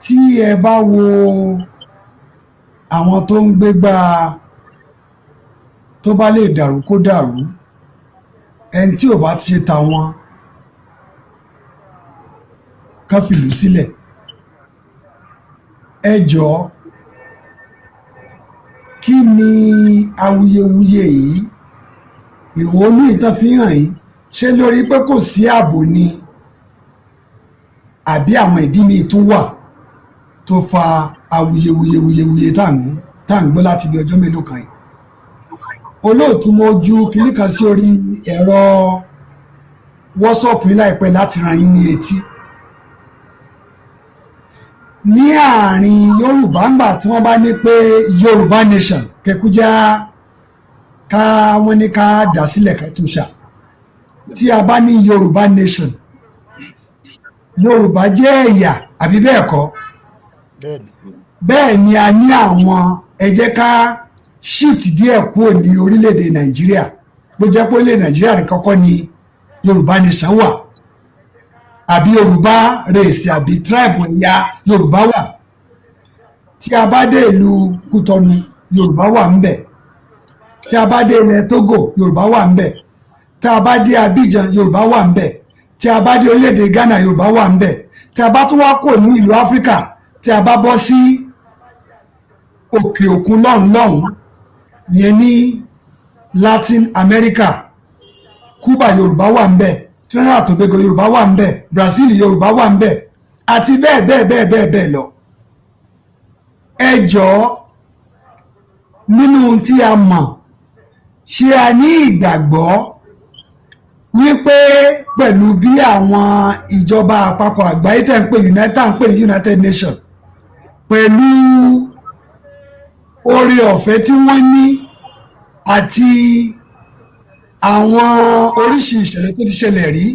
Tí ẹ bá wo àwọn tó ń gbégbá tó bá lè dàrú kó dàrú, ẹni tí ò bá ti ṣe tàwọn ká fìlú sílẹ̀. Ẹ jọ̀ọ́, kí ni awuyewuye yìí? Ìhónú ìtàn fi hàn yìí ṣé lórí pé kò sí ààbò ni àbí àwọn ìdí míì tún wà tó fa awuyewuye tá à ń gbọ́ láti bí ọjọ́ mélòó kan yìí? Olóòtú, mo ju kinní kan sí orí ẹ̀rọ WhatsApp yìí láìpẹ́ láti rán yín ní etí. Ní àárín Yorùbá ńgbà tí wọ́n bá ní pé Yorùbá nation kẹkújá wọ́n ní ká dá sílẹ̀ ká tún ṣà. Tí a bá ní Yorùbá nation, Yorùbá jẹ́ ẹ̀yà àbí bẹ́ẹ̀ kọ́? Bẹ́ẹ̀ ni a ní àwọn, ẹ jẹ́ ká shift díẹ̀ kúrò ní orílẹ̀-èdè Nàìjíríà, bó jẹ́ pé orílẹ̀-èdè Nàìjíríà nìkan kọ́ ni Yorùbá nation wà, àbí Yorùbá race àbí tribe ẹ̀yà Yorùbá wà. Tí a bá dé ìlú Kútọ̀nù, Yorùbá wà ńbẹ̀. Tí a bá dé ilẹ̀ Togo, Yorùbá wà ńbẹ̀. Tí a bá dé Abidjan, Yorùbá wà ńbẹ̀. Tí a bá dé orílẹ̀-èdè Ghana, Yorùbá wà ńbẹ̀. Tí a bá tún wá kò ní ìlú Áfíríkà, tí a bá bọ́ sí òkè òkun lọ́hùn yẹn ní Latin America, Cuba Yorùbá wà ńbẹ̀, Trinidad and Tobago Yorùbá wà ńbẹ̀, Brazil Yorùbá wà ńbẹ̀, àti bẹ́ẹ̀ bẹ́ẹ̀ bẹ́ẹ̀ bẹ́ẹ̀ bẹ́ẹ̀ lọ. Ẹ jọ̀ọ́, nínú tí a mọ̀, ṣé a ní ìgbàgbọ́ wípé pẹ̀lú bí àwọn ìjọba àpapọ̀ àgbáyé tẹ̀ ń pè ní United Nations, pẹ̀lú oore ọ̀fẹ́ tí wọ́n ní àti àwọn oríṣi ìṣẹ̀lẹ̀ tó ti ṣẹlẹ̀ rí,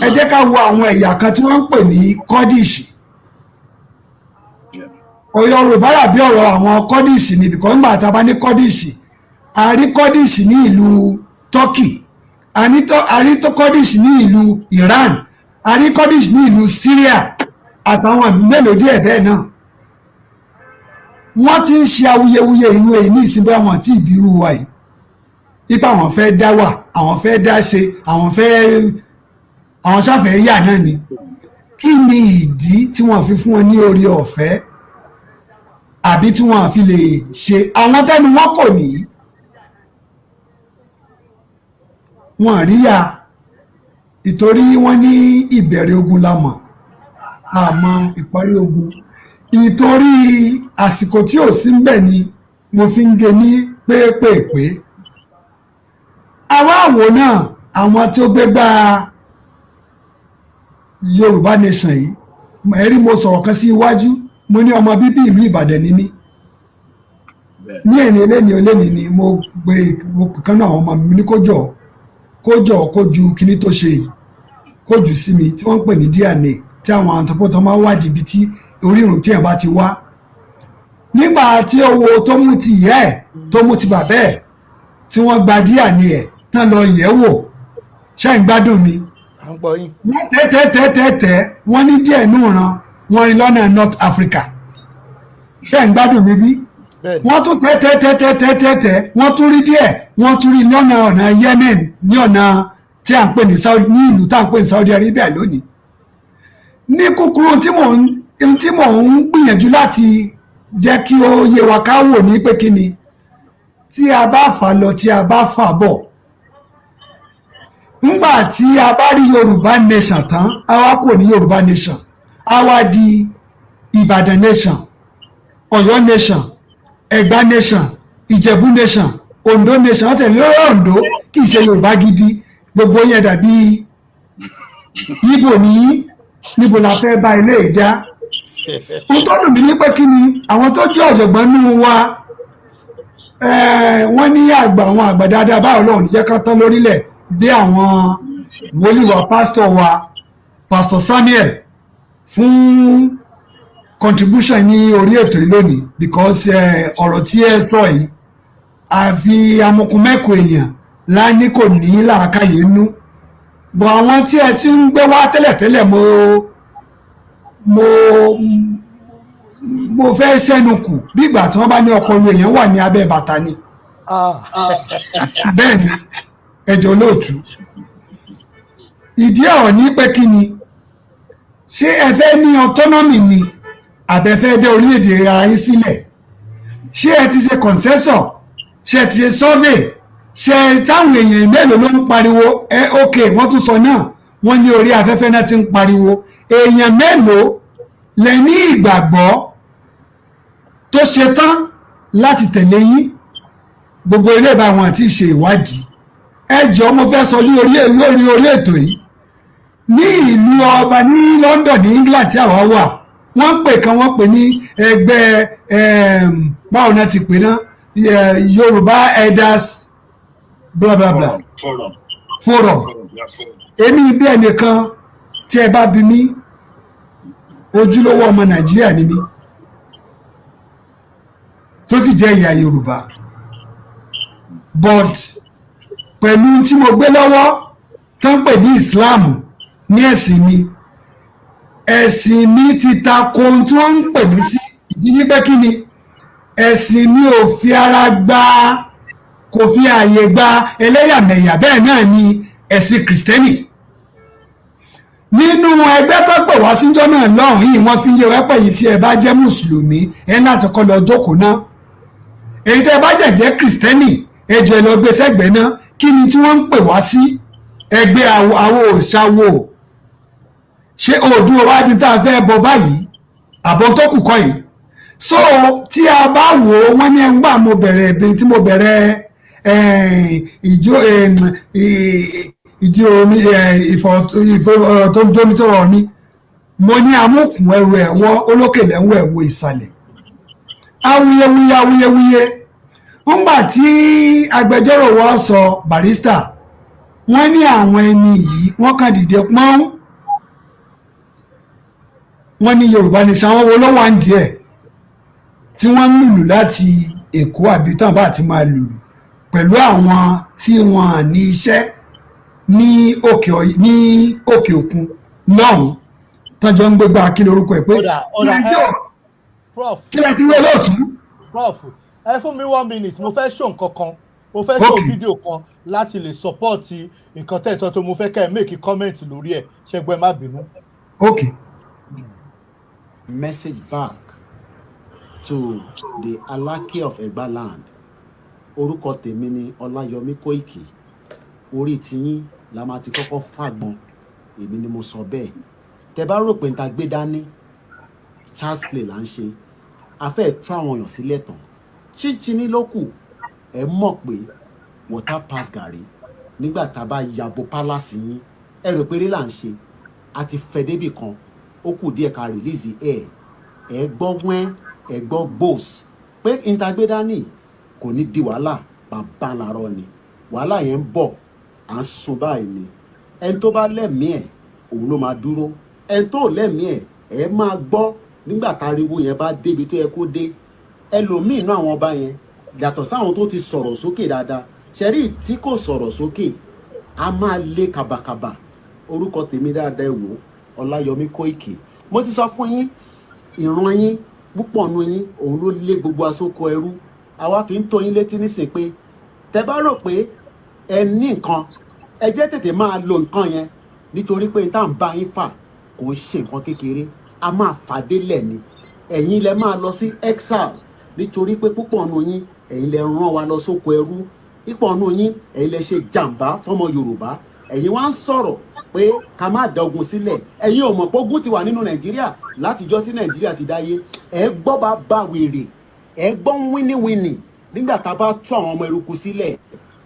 ẹ jẹ́ ká wo àwọn ẹ̀yà kan tí wọ́n ń pè ní Kurdish. Yorùbá dàbí ọ̀rọ̀ àwọn Kurdish ni, bìkọ́ nígbà tá a bá ní Kurdish, a rí Kurdish ní ìlú Turkey, a rí Kurdish ní ìlú Iran, a rí Kurdish ní ìlú Syria àtàwọn mélòó díẹ̀ bẹ́ẹ̀ náà. Wọ́n ti ń ṣe awuyewuye ìlú èyí ní ìsinmi àwọn àti ìbírú wa yìí, ipa àwọn fẹ́ dá wà, àwọn fẹ́ dá ṣe, àwọn sáfẹ́ yà náà ni. Kí ni ìdí tí wọ́n fi fún wọn ní oore ọ̀fẹ́ àbí tí wọ́n fi lè ṣe? Àwọn tẹ́nu wọn kò ní, wọ́n ríyà, ìtorí wọ́n ní ìbẹ̀rẹ̀ ogun la mọ̀, àmọ́ ìparí ogun. Ìtorí àsìkò tí ò sí ńbẹ̀ ni mo fi ń gé ní pépèpé. Àwa àwò náà, àwọn tó gbégbá Yorùbá nation yìí, ẹ̀rí mo sọ̀rọ̀ kan sí iwájú, mo ní ọmọ bíbí ìlú Ìbàdàn ni mí. Ní ẹ̀ni eléni ni mo gbé kan náà àwọn ọmọ mi ní kó ju kíní tó ṣe yìí, kó jù sí mi, tí wọ́n ń pè ní DNA, tí àwọn àtọ́pọ̀tọ́ máa wádìí ibi tí orírun tí ẹ̀ bá ti wá. Nígbà tí owó tó mú ti ìyá ẹ̀ tó mú ti bàbá ẹ̀, tí wọ́n gba DNA ẹ̀ tán lọ yẹ̀ wò, ṣé ń gbádùn mi? Wọ́n tẹ́tẹ́tẹ́tẹ́ wọ́n ní díẹ̀ nù ran, wọ́n rí lọ́nà North Africa, ṣé ń gbádùn mi bí? wọ́n tún tẹ́ wọ́n tún rí díẹ̀ wọ́n tún rí ní ọ̀nà Yemen ní ọ̀nà tí à ń pè ní ìlú tá à ń pè ní Saudi Arabia lónìí. Ní kúkúrú tí mò ń gbìyànjú láti jẹ́ kí ó yé wa ká wò ní pé kí ni tí a bá fà lọ tí a bá fà bọ̀ ńgbà tí a bá rí Yorùbá nation tán a wá kò ní Yorùbá nation a wá di Ìbàdàn nation, Ọ̀yọ́ nation, Ẹ̀gbá nation, Ìjẹ̀bú nation, Oǹdó nation wọ́n tẹ̀lé lọ́rọ̀ Oǹdó kì í ṣe Yorùbá gidi gbogbo yẹn dàbí Ìgbò ní níbo la fẹ́ bá ilé ìjà. Ohun tó dùn mí ní pé kí ni àwọn tó jẹ́ ọ̀jọ̀gbọ́n nínú wa wọ́n ní àwọn àgbà dáadáa báwo lọ́hùn níjẹ́ ká tán lórílẹ̀ bí àwọn wòlíì wa Pastor Samuel fún contribution ní orí ètò yìí lónìí because ọ̀rọ̀ tí ẹ sọ yìí àfi amọ̀kùnmẹ́kù èèyàn láni kò ní làákàyè nú bọ̀ àwọn tí ẹ ti ń gbé wá tẹ́lẹ̀tẹ́lẹ̀ mo fẹ́ sẹ́nu kù bí ìgbà tí wọ́n bá ní ọpọlọ èèyàn wà ní abẹ́ bàtà ni bẹ́ẹ̀ ni ẹjọ́ lóòtú ìdí ọ̀rọ̀ ní pé kí ni ṣé ẹ fẹ́ ní autonomy ni àbẹ̀fẹ́ dé orílẹ̀-èdè ara yín sílẹ̀ ṣé ẹ ti ṣe concessor ṣé ẹ ti ṣe survey ṣé táwọn èèyàn mélòó ló ń pariwo ok wọ́n tún sọ náà wọ́n ní orí afẹ́fẹ́ náà ti ń pariwo èèyàn mélòó lẹ ní ìgbàgbọ́ tó ṣe tán láti tẹ̀lé yín gbogbo ilé ìbá wọn àti ìṣe ìwádìí ẹ jọ̀ọ́ mo fẹ́ sọ lórí ètò yìí ní ìlú ọba ní London ní England tí àwa wà wọ́n pè ní ẹgbẹ́ báwo náà ti pè náà Yorùbá Elders bla bla bla forum èmi bí ẹnìkan tí ẹ bá bí mi ojúlówó ọmọ Nàìjíríà ni mí tó sì jẹ́ ìyá Yorùbá but pẹ̀lú tí mo gbé lọ́wọ́ tán pè ní Islam ní ẹ̀sìn mi ti ta ko ohun tí wọ́n ń pè mí sí ìdí ní pé kí ni ẹ̀sìn mi ò fi ara gbà kò fi ààyè gba ẹlẹ́yàmẹ̀yà bẹ́ẹ̀ náà ni ẹ̀sìn Kìrìsìtẹ́nì nínú ẹgbẹ́ tó pè wá síjọ́ náà lọ́hùn yìí wọ́n fi yé wẹ́pẹ̀ yìí tí ẹ bá jẹ́ mùsùlùmí ẹ láti kọ́ lọ jókòó náà èyí tẹ́ ẹ bá jẹ́ Kìrìsìtẹ́nì ẹ jọ̀ọ́ ẹ lọ gbé sẹ́gbẹ̀ẹ́ náà kí ni tí wọ́n ń pè wá sí ẹgbẹ́ àwọn òṣàwò ṣé Oòduà wá di tá a fẹ́ bọ báyìí àbọ̀ tó kù kọ́ yìí so tí a bá wò ó wọ́n ní ẹgbàá mo bẹ̀rẹ̀ ẹ̀bí tí mo bẹ̀rẹ̀ ìdí omi ìfọ̀rọ̀ tó ń jómi sọ̀rọ̀ mi mo ní amúkùn ẹrù ẹ̀wọ́ olókèlè ń wọ ẹ̀wọ̀ ìsàlẹ̀ awuyewuye ńgbà tí agbẹjọ́rò wa sọ Barrister wọ́n ní àwọn ẹni yìí wọ́n kàn dìde pọ́n wọ́n ní Yorùbá ní sàwọn wo ló wà ń díẹ̀ tí wọ́n ń lùlù láti Èkó àbí tán bá ti máa lùlù pẹ̀lú àwọn tí wọ́n ní iṣẹ́ ní òkè òkun lọ́hùn tọ́jọ́ ń gbégbá kí lórúkọ ẹ̀ pé kí lẹ ti wé lóòtú. Prof ẹ fún mi 1 minute mo fẹ́ show nǹkan kan mo fẹ́ show fídíò kan láti lè support nǹkan tẹ̀sán tó mo fẹ́ kẹ́ ẹ make comment lórí ẹ̀ ṣẹ́gbẹ́ má bínú. Okay. Message back to the Alake of Egba land. Orúkọ tèmi ni Ọláyọmí Kóìkì. Orí tiyín la máa ti kọ́kọ́ fàgbọn. Èmi ni mo sọ bẹ́ẹ̀. Tẹ́ bá rò pé n ta gbé dání child's play là ń ṣe. A fẹ́ tú àwọn èèyàn sílẹ̀ tán. Chinchin ló kù. Ẹ mọ̀ pé water pass gàrí. Nígbà tá a bá yàbò palace yín. Ẹ rò pé eré là ń ṣe. A ti fẹ́ débì kan. Ó kù díẹ̀ ká release air. Ẹ gbọ́ wẹ́n, ẹ gbọ́ gbòs. Pé n ta gbé dání kò ní di wàhálà bàbá làárọ̀ ni. Wàhálà yẹn ń bọ̀. À ń sun báyìí ni. Ẹni tó bá lẹ́mìí ẹ̀ òun ló máa dúró. Ẹni tó lẹ́mìí ẹ̀ ẹ máa gbọ́ nígbà táriwo yẹn bá débi tó yẹ kó dé. Ẹlòmíì náà àwọn ọba yẹn yàtọ̀ sáwọn tó ti sọ̀rọ̀ sókè dáadáa. Ṣẹ̀rí tí kò sọ̀rọ̀ sókè a máa lé kàbàkàbà. Orúkọ tèmi dáadáa ẹ wò Ọláyọmí Kóìkì. Mo ti sọ fún yín ìran yín púpọ̀ nu yín òun ló lé gbogbo asóko ẹrú. Àwa fi ń tó yín létí nísìn pé tẹ́ bá rò pé ẹ ní nǹkan ẹ jẹ́ tètè máa lo nǹkan yẹn, nítorí pé tá à ń bá yín fà kò ń ṣe nǹkan kékeré, a máa fàdélẹ̀ ni. Ẹ̀yin lẹ máa lọ sí exile, nítorí pé púpọ̀ nu yín ẹ̀yin lẹ rán wa lọ sóko ẹrú, púpọ̀ nu yín ẹ̀yin lẹ ṣe jàǹbá fọ́mọ Yorùbá. Ẹ̀yin wá ń sọ̀rọ̀ pé ká má da ogun sílẹ̀. Ẹ̀yin ò mọ̀ pé ogun ti wà nínú Nàìjíríà látijọ́ tí Nàìjíríà ti dáyé. Ẹ gbọ́ bá bá wèrè, ẹ gbọ́ wíníwíní nígbà tá a bá tú àwọn ọmọ eruku sílẹ̀.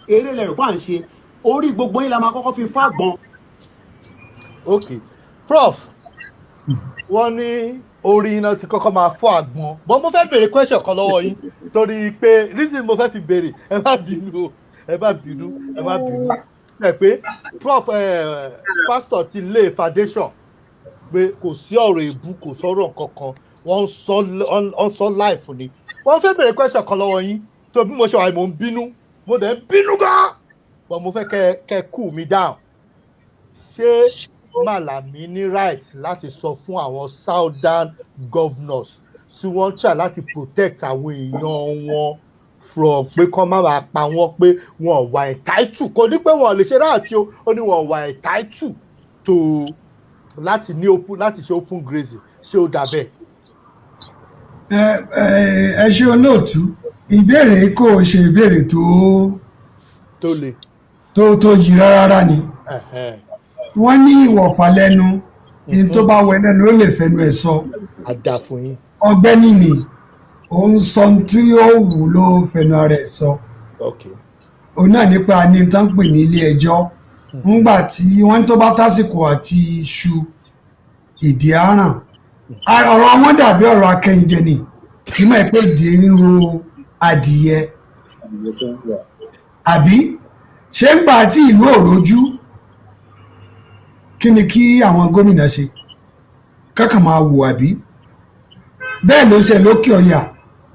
Eré lẹ̀rù pa à ń ṣe, orí gbogbo yín la máa kọ́kọ́ fi fágbọn. Ok, Prof, wọ́n ní orí iná ti kọ́kọ́ máa fọ́ àgbọn. Bọ́n mo fẹ́ béèrè question kan lọ́wọ́ yín torí pé reason mo fẹ́ fi béèrè ẹ má bínú ẹ má bínú ẹ má bínú. Ẹ pé Prof pastor ti lay foundation pé kò sí ọ̀rọ̀ èébú kò sọ̀rọ̀ kankan wọ́n sọ life ni. Wọ́n fẹ́ béèrè question kan lọ́wọ́ yín tó bí mo ṣe wà mo ń bínú mo dẹ̀ ń bínú gan. But mo fẹ́ kẹ́ cool me down. Ṣé Malami ní right láti sọ fún àwọn southern governors tí wọ́n try láti protect àwọn èèyàn wọn from pé kọ́ má bàa pa wọ́n pé wọ́n wà entitled, kò ní pé wọ́n lè ṣe láti ó ní wọ́n wà entitled to láti ṣe open grazing, ṣé ó dà bẹ́ẹ̀? Ẹ ṣe olóòtú, ìbéèrè kò ṣe ìbéèrè tó le tó yí rárá ni. Wọ́n ní ìwọ̀fà lẹ́nu, in tó bá wẹ lẹ́nu ó lè fẹnu ẹ̀ sọ. Ọ̀gbẹ́ni ni òun sọ tí ó wù ló fẹnu ara ẹ̀ sọ. Òun náà nípa ní tán pè ní ilé ẹjọ́. Ńgbà tí wọ́n tó bá tásìkò àti iṣu ìdí àràn. Ọ̀rọ̀ wọn dàbí ọ̀rọ̀ akẹ́yìnjẹ ni, kì í mọ̀ pé ìdí ń ro adìyẹ. Àbí ṣé ń gbà tí ìlú òrojú kí ni kí àwọn gómìnà ṣe? Kákan máa wò àbí? Bẹ́ẹ̀ ló ṣe lókè ọ̀yà,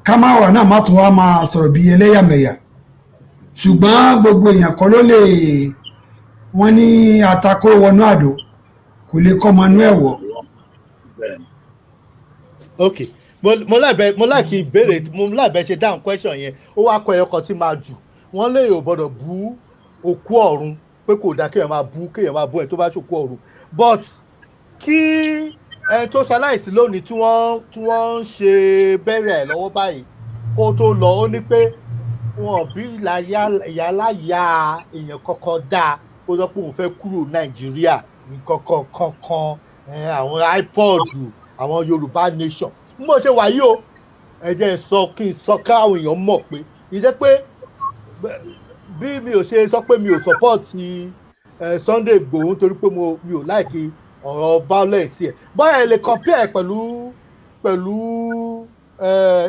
ká máa wà náà má tún wá máa sọ̀rọ̀ bí ẹlẹ́yàmẹ̀yà. Ṣùgbọ́n gbogbo èèyàn kan ló lè, wọ́n ní atakóró wọnú àdó kò lè kọ́ ọmọ inú ẹ̀wọ̀. Ok, mo láìkí ìbéèrè, mo láìbẹ̀ ṣe dáhùn question yẹn, ó wá kọ ẹyọkan tí máa jù. Wọ́n lè yóò gbọ́dọ̀ bú òkú ọ̀run pé kò dá kéèyàn máa bú ẹ̀ tó bá ṣòkú ọ̀run, but kí ẹni tó ṣaláìsí lónìí tí wọ́n ń ṣe bẹ́rẹ̀ ẹ̀ lọ́wọ́ báyìí kó tó lọ, ó ní pé wọn bí ìyáláyà èèyàn kankan dáa ó sọ pé òun fẹ́ kúrò Nàìjíríà nǹkan kankan àwọn iPod àwọn Yorùbá nation. Mo ṣe wà yìí o, ẹ jẹ́ kí n sọ káwọn èèyàn mọ̀ pé ìjẹ́ pé bí mi ò ṣe sọ pé mi ò support Sunday Igboho torí pé mi ò like ọ̀rọ̀ violence ẹ̀, báyìí lè compare pẹ̀lú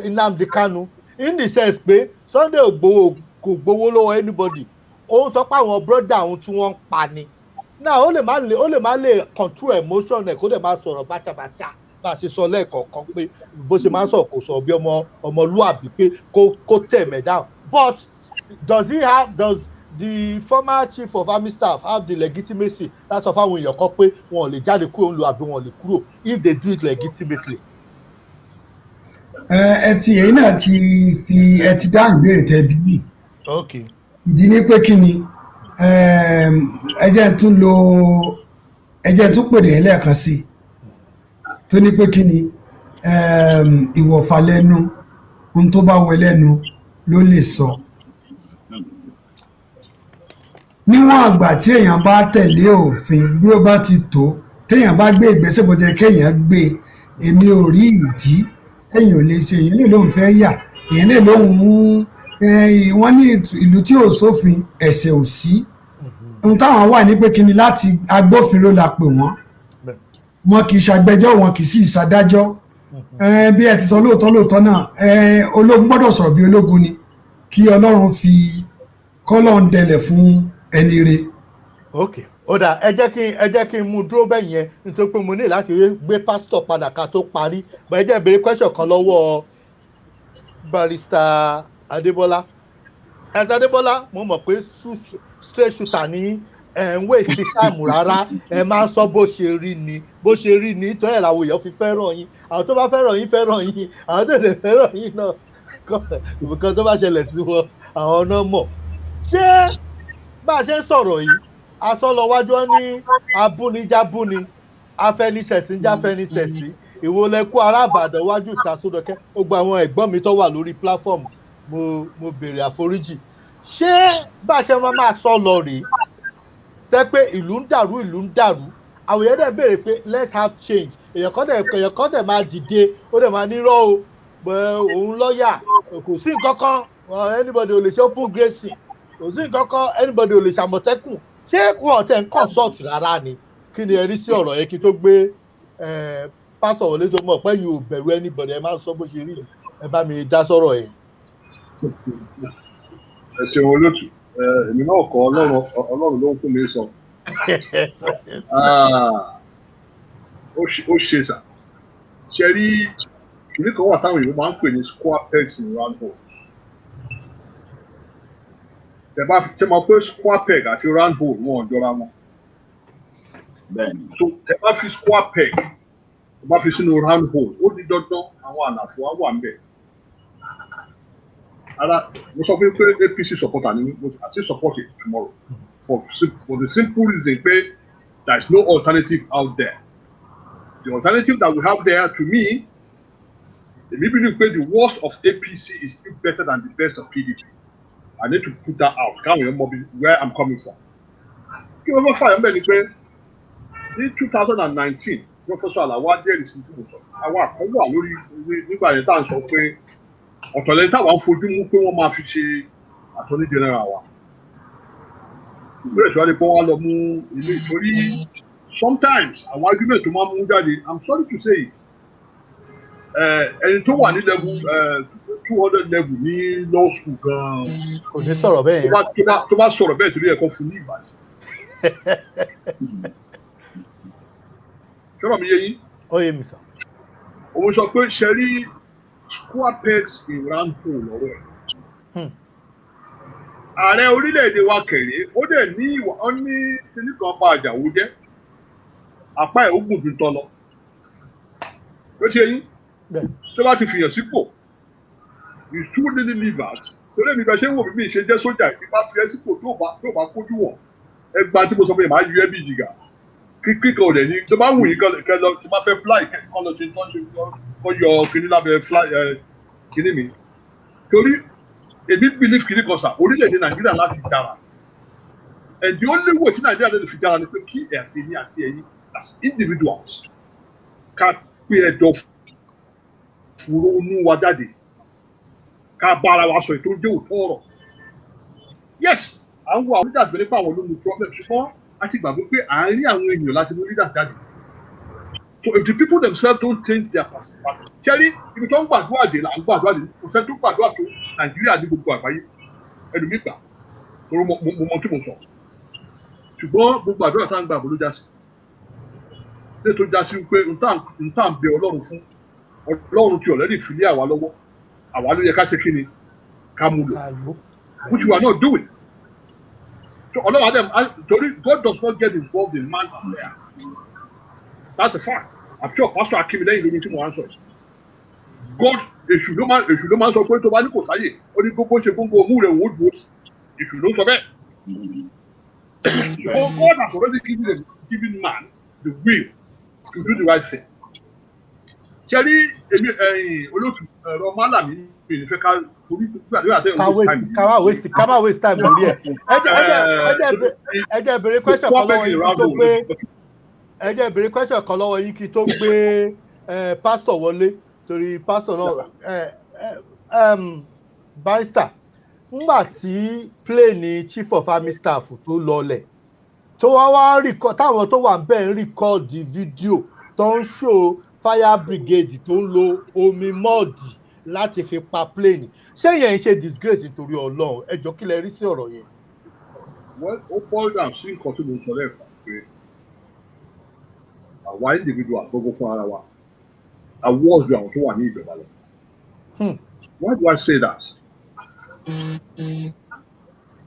Nnamdi Kanu in the sense pé Sunday Igboho kò gbowó lọ́wọ́ anybody, ó ń sọ pé àwọn brother àwọn tí wọ́n ń pa ni. Now ó lè má lè control emotion ẹ̀ kó dẹ̀ máa sọ̀rọ̀ bàtàbàtà bá a ṣe sọ lẹ́ẹ̀kọ̀ọ̀kan pé bó ṣe máa ń sọ̀rọ̀ kò sọ̀rọ̀ bí ọmọlúwàbí pé kó tẹ̀ mẹ́ down, but does the former chief of army staff have the legitimacy láti sọ fáwọn èèyàn kan pé wọn ò lè jáde kúrò ńlò àbí wọn ò lè kúrò if they do it legitimately? Èyí náà ti dá ìbéèrè tẹ bí mi. Ìdí ni pé kí ni ẹ jẹ́ tún pèdè yẹn lẹ́ẹ̀kan sí tó ní pé kí ni ìwọ̀fà lẹ́nu, ohun tó bá wẹ lẹ́nu ló lè sọ. Níwọ̀n àgbà tí èèyàn bá tẹ̀lé òfin bí ó bá ti tó, téèyàn bá gbé ìgbésẹ̀ bó jẹ́ kéèyàn gbé, èmi ò rí ìdí téèyàn ò lè ṣe. Èyí lè lóun fẹ́ yà, èyí lè lóun wọ́n ní ìlú tí ò sófin ẹ̀ṣẹ̀ ò sí. Ohun táwọn wà ní pé kí ni láti agbófinró la pè wọ́n, wọn kì í ṣàgbẹjọ́, wọn kì í sì ṣàdájọ́. Bí ẹ ti sọ lóòótọ́ náà, ológun gbọ́dọ̀ sọ̀rọ̀ bí ológun ni, kí Ọlọ́run fi kọ́lọ́run dẹlẹ̀ fún ẹni re. Ok, ó dà, ẹ jẹ́ kí n mú dúró bẹ́ẹ̀ yẹn nítorí pé mo ní láti gbé pásítọ̀ padà ká tó parí. Ẹ jẹ́ béèrè question kan lọ́wọ́ barrister Adébọ́lá. Adébọ́lá, mo mọ̀ pé straight shooter ní ẹ̀ ń waste time rárá ẹ máa ń sọ bó ṣe rí ni nítorí ẹ̀ làwọn èèyàn fi fẹ́ràn yín àwọn tó bá fẹ́ràn yín àwọn tó lè fẹ́ràn yín náà nǹkan tó bá ṣẹlẹ̀ sí wọn àwọn náà mọ̀ ṣé bá a ṣe ń sọ̀rọ̀ yìí asọ́lọ́wájú ní abúnijábúni afẹnisẹ̀sìn ìwo lẹ kó ará Ìbàdàn wájú ìta Sódọ̀kẹ́ gbogbo àwọn ẹ̀gbọ́n mi tó wà lórí platform mo béèrè àforíjì ṣé bá a ṣe máa sọ lọ rèé tẹ́ pé ìlú ń dàrú àwọn èèyàn dẹ̀ béèrè pé let's have change èèyàn kan dẹ̀ máa dìde ó dẹ̀ máa nírọ́ o òun lọ́ọ̀yà kò sí nǹkan kan anybody ò lè ṣe open grazing kò sí nǹkan kan anybody ò lè ṣàmọ̀tẹ́kùn ṣé wọn tẹ̀ ń consult rárá ni kí ni ẹ rí sí ọ̀rọ̀ yẹn kí tó gbé pásọ̀ wọlé tó mọ̀ pé yóò bẹ̀rù anybody ẹ máa ń sọ bó ṣe rí ẹ bá mi dá sọ̀rọ̀ yẹn. ẹ ṣeun olóòtú èmi náà kọ Ọlọ́run ló ń fún mi sọ ó ṣe sà ṣe rí kìnìún kan wà táwọn èèyàn máa ń pè ní square pegs in round hole tẹ máa pé square peg àti round hole wọn ò jọra wọn so tẹ bá fi square peg tẹ bá fi sínú round hole ó di dandan àwọn àlàfo á wà ń bẹ mo sọ fún pé APC supporter ni mo still support it tomorrow for the simple reason pé there is no alternative out there the alternative that we have there to me èmi believe pé the worst of APC is still better than the best of PDP I need to put that out káwọn èèyàn mọ where I'm coming from kí wọ́n fẹ́ fà yẹn bẹ́ẹ̀ ni pé ní 2019 Professor Alawa jẹ́rìí sí tí mo sọ àwọn àkọ́wà lórí nígbà yẹn tá à ń sọ pé ọ̀tọ̀lẹ́yìn táwọn fojú mú pé wọ́n máa fi ṣe Attorney General wa ìgbésẹ̀ ìṣòwò pé wọ́n á lọ mú ilé ìtorí sometimes àwọn argument tó máa mú jáde I'm sorry to say it ẹni tó wà ní level 200 level ní law school gan-an kò ní sọ̀rọ̀ bẹ́ẹ̀ yẹn tó bá sọ̀rọ̀ bẹ́ẹ̀ torí ẹ̀kọ́ fún ní ìbàdí. sọ̀rọ̀ mi yé yín. ó yé mi sọ. òun sọ pé ṣe rí square pegs in round hole lọ́wọ́ ẹ̀. ààrẹ orílẹ̀-èdè wa kẹ̀rẹ́ ó dẹ̀ ní ìwà ó ní kíní kan pa àjàwó jẹ́ apá ẹ̀ ó gùn ju tọ́ lọ. ó ṣe yín tó bá ti fìyàn sípò is two little levers torí èmi bẹ ṣe ń wò mí ṣe jẹ́ sójà tí bá fi ẹ́ sípò tó bá kójú wọ̀ ẹgbàá tí mo sọ pé màá yọ ẹ́ bí jìgà kíkọ́ ọ̀dẹ̀ ni tó bá wù yín kẹ́ lọ tí máa fẹ́ fly kọ́ lọ ṣe tó ṣe kọ́ yọ kíní lábẹ́ fly kíní mi torí èmi believe kíní kan sà orílẹ̀-èdè Nàìjíríà láti dára ẹ̀dí ó léwò tí Nàìjíríà lè fi dára ni pé kí ẹ̀tẹ̀mí àti ẹ̀yin as individuals ká pé ẹ̀dọ̀ fúró inú wa jáde ká bára wa sọ ètò jẹ́ òótọ́ ọ̀rọ̀ yes à ń wo àwọn leaders nípa àwọn olómi problem ṣùgbọ́n a ti gbàgbé pé à ń rí àwọn èèyàn láti mú leaders jáde so if the people themselves don't change their perspective ṣẹ́rí ibi tó ń gbàdúrà dé là ń gbàdúrà dé kò sẹ́ni tó gbàdúrà tó Nàìjíríà ní gbogbo àgbáyé ẹlòmíì gbà torí mo mọ tí mo sọ ṣùgbọ́n gbogbo àdúrà tá à ń gbà bó ló já sí lè tó já sí pé n tá à ń bẹ Ọlọ́run fún Ọlọ́run tí ọ̀lẹ́dì fi lé àwa lọ́wọ́ àwa ló yẹ ká ṣe kí ni ká mú lò which we are not doing so Ọlọ́run adé torí God does not get involved in man's affairs that's a fact I'm sure Pastor Akínmilẹ́yìn lórí tí mo wá ń sọ God èṣù ló máa ń sọ pé tó bá ní kò sáyè ó ní gbogbo ṣe gbogbo òmù rẹ̀ wò ó dúró èṣù ló ń sọ bẹ́ẹ̀ so God has already given man the will to do the right thing. Ṣẹ́rí èmi olóòtú ẹ̀rọ málàmí mi ní fẹ́ ká torí gbàdúrà tẹ̀ ká má waste time lórí ẹ̀. ẹ jẹ́ ìbéèrè question kan lọ́wọ́ yín kí tó gbé pásítọ̀ wọlé torí pásítọ̀ náà barrister nígbà tí plane chief of army staff tó lọlẹ̀ tó wá táwọn tó wà bẹ́ẹ̀ ń rìkọ́ọ̀dì fídíò tó ń ṣó fire brigade tó ń lo omi mọ́ọ̀dì láti fi pa plane ṣé yẹn ń ṣe disgrace nítorí Ọlọ́run ẹ jọ̀ọ́ kí lẹ rí sí ọ̀rọ̀ yẹn. wọ́n ó boil down sí nǹkan tí mo sọ lẹ́ẹ̀kan pé àwa individual gbogbo fún ara wa awards ju àwọn tó wà ní ìjọba lọ. Why do I say that?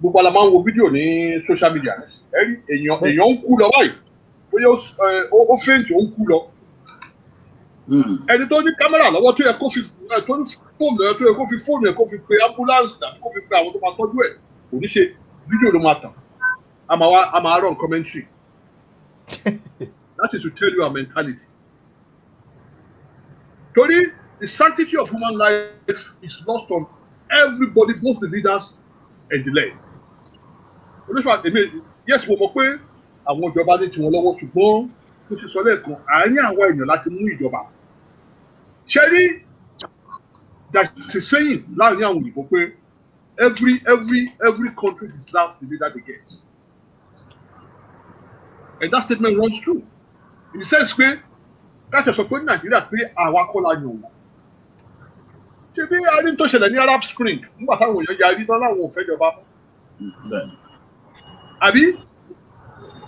gbogbo ala máa ń wo fídíò ní social media ẹ̀rí èèyàn ń kú lọ báyìí bóyá ó fẹ́ǹtì ó ń kú lọ ẹni tó ní kámẹ́rà lọ́wọ́ tó yẹ kó fi tó ní fóònù ẹ̀ tó yẹ kó fi fóònù ẹ̀ kó fi pe ambulance tàbí kó fi pe àwọn tó máa tọ́jú ẹ̀ kò ní ṣe fídíò ló máa tàn a máa run commentary that is to tell you our mentality torí the sanctity of human life is lost on everybody both the leaders and the led oníṣòwò èmi yes mo mọ̀ pé àwọn ìjọba ní tiwọn lọ́wọ́ ṣùgbọ́n tó ti sọ lẹ́ẹ̀kan àárín àwọn èèyàn láti mú ìjọba ṣe rí that's a saying láàrin àwọn òyìnbó pé every country deserves the leader they get and that statement runs true in the sense pé káṣẹ sọ pé Nàìjíríà pé àwa kọ́ la yàn wọ́n ṣe bí arí tó ṣẹlẹ̀ ní Arab Spring nígbà táwọn èèyàn yarí náà láwọn ò fẹ́ jọba mọ́ àbí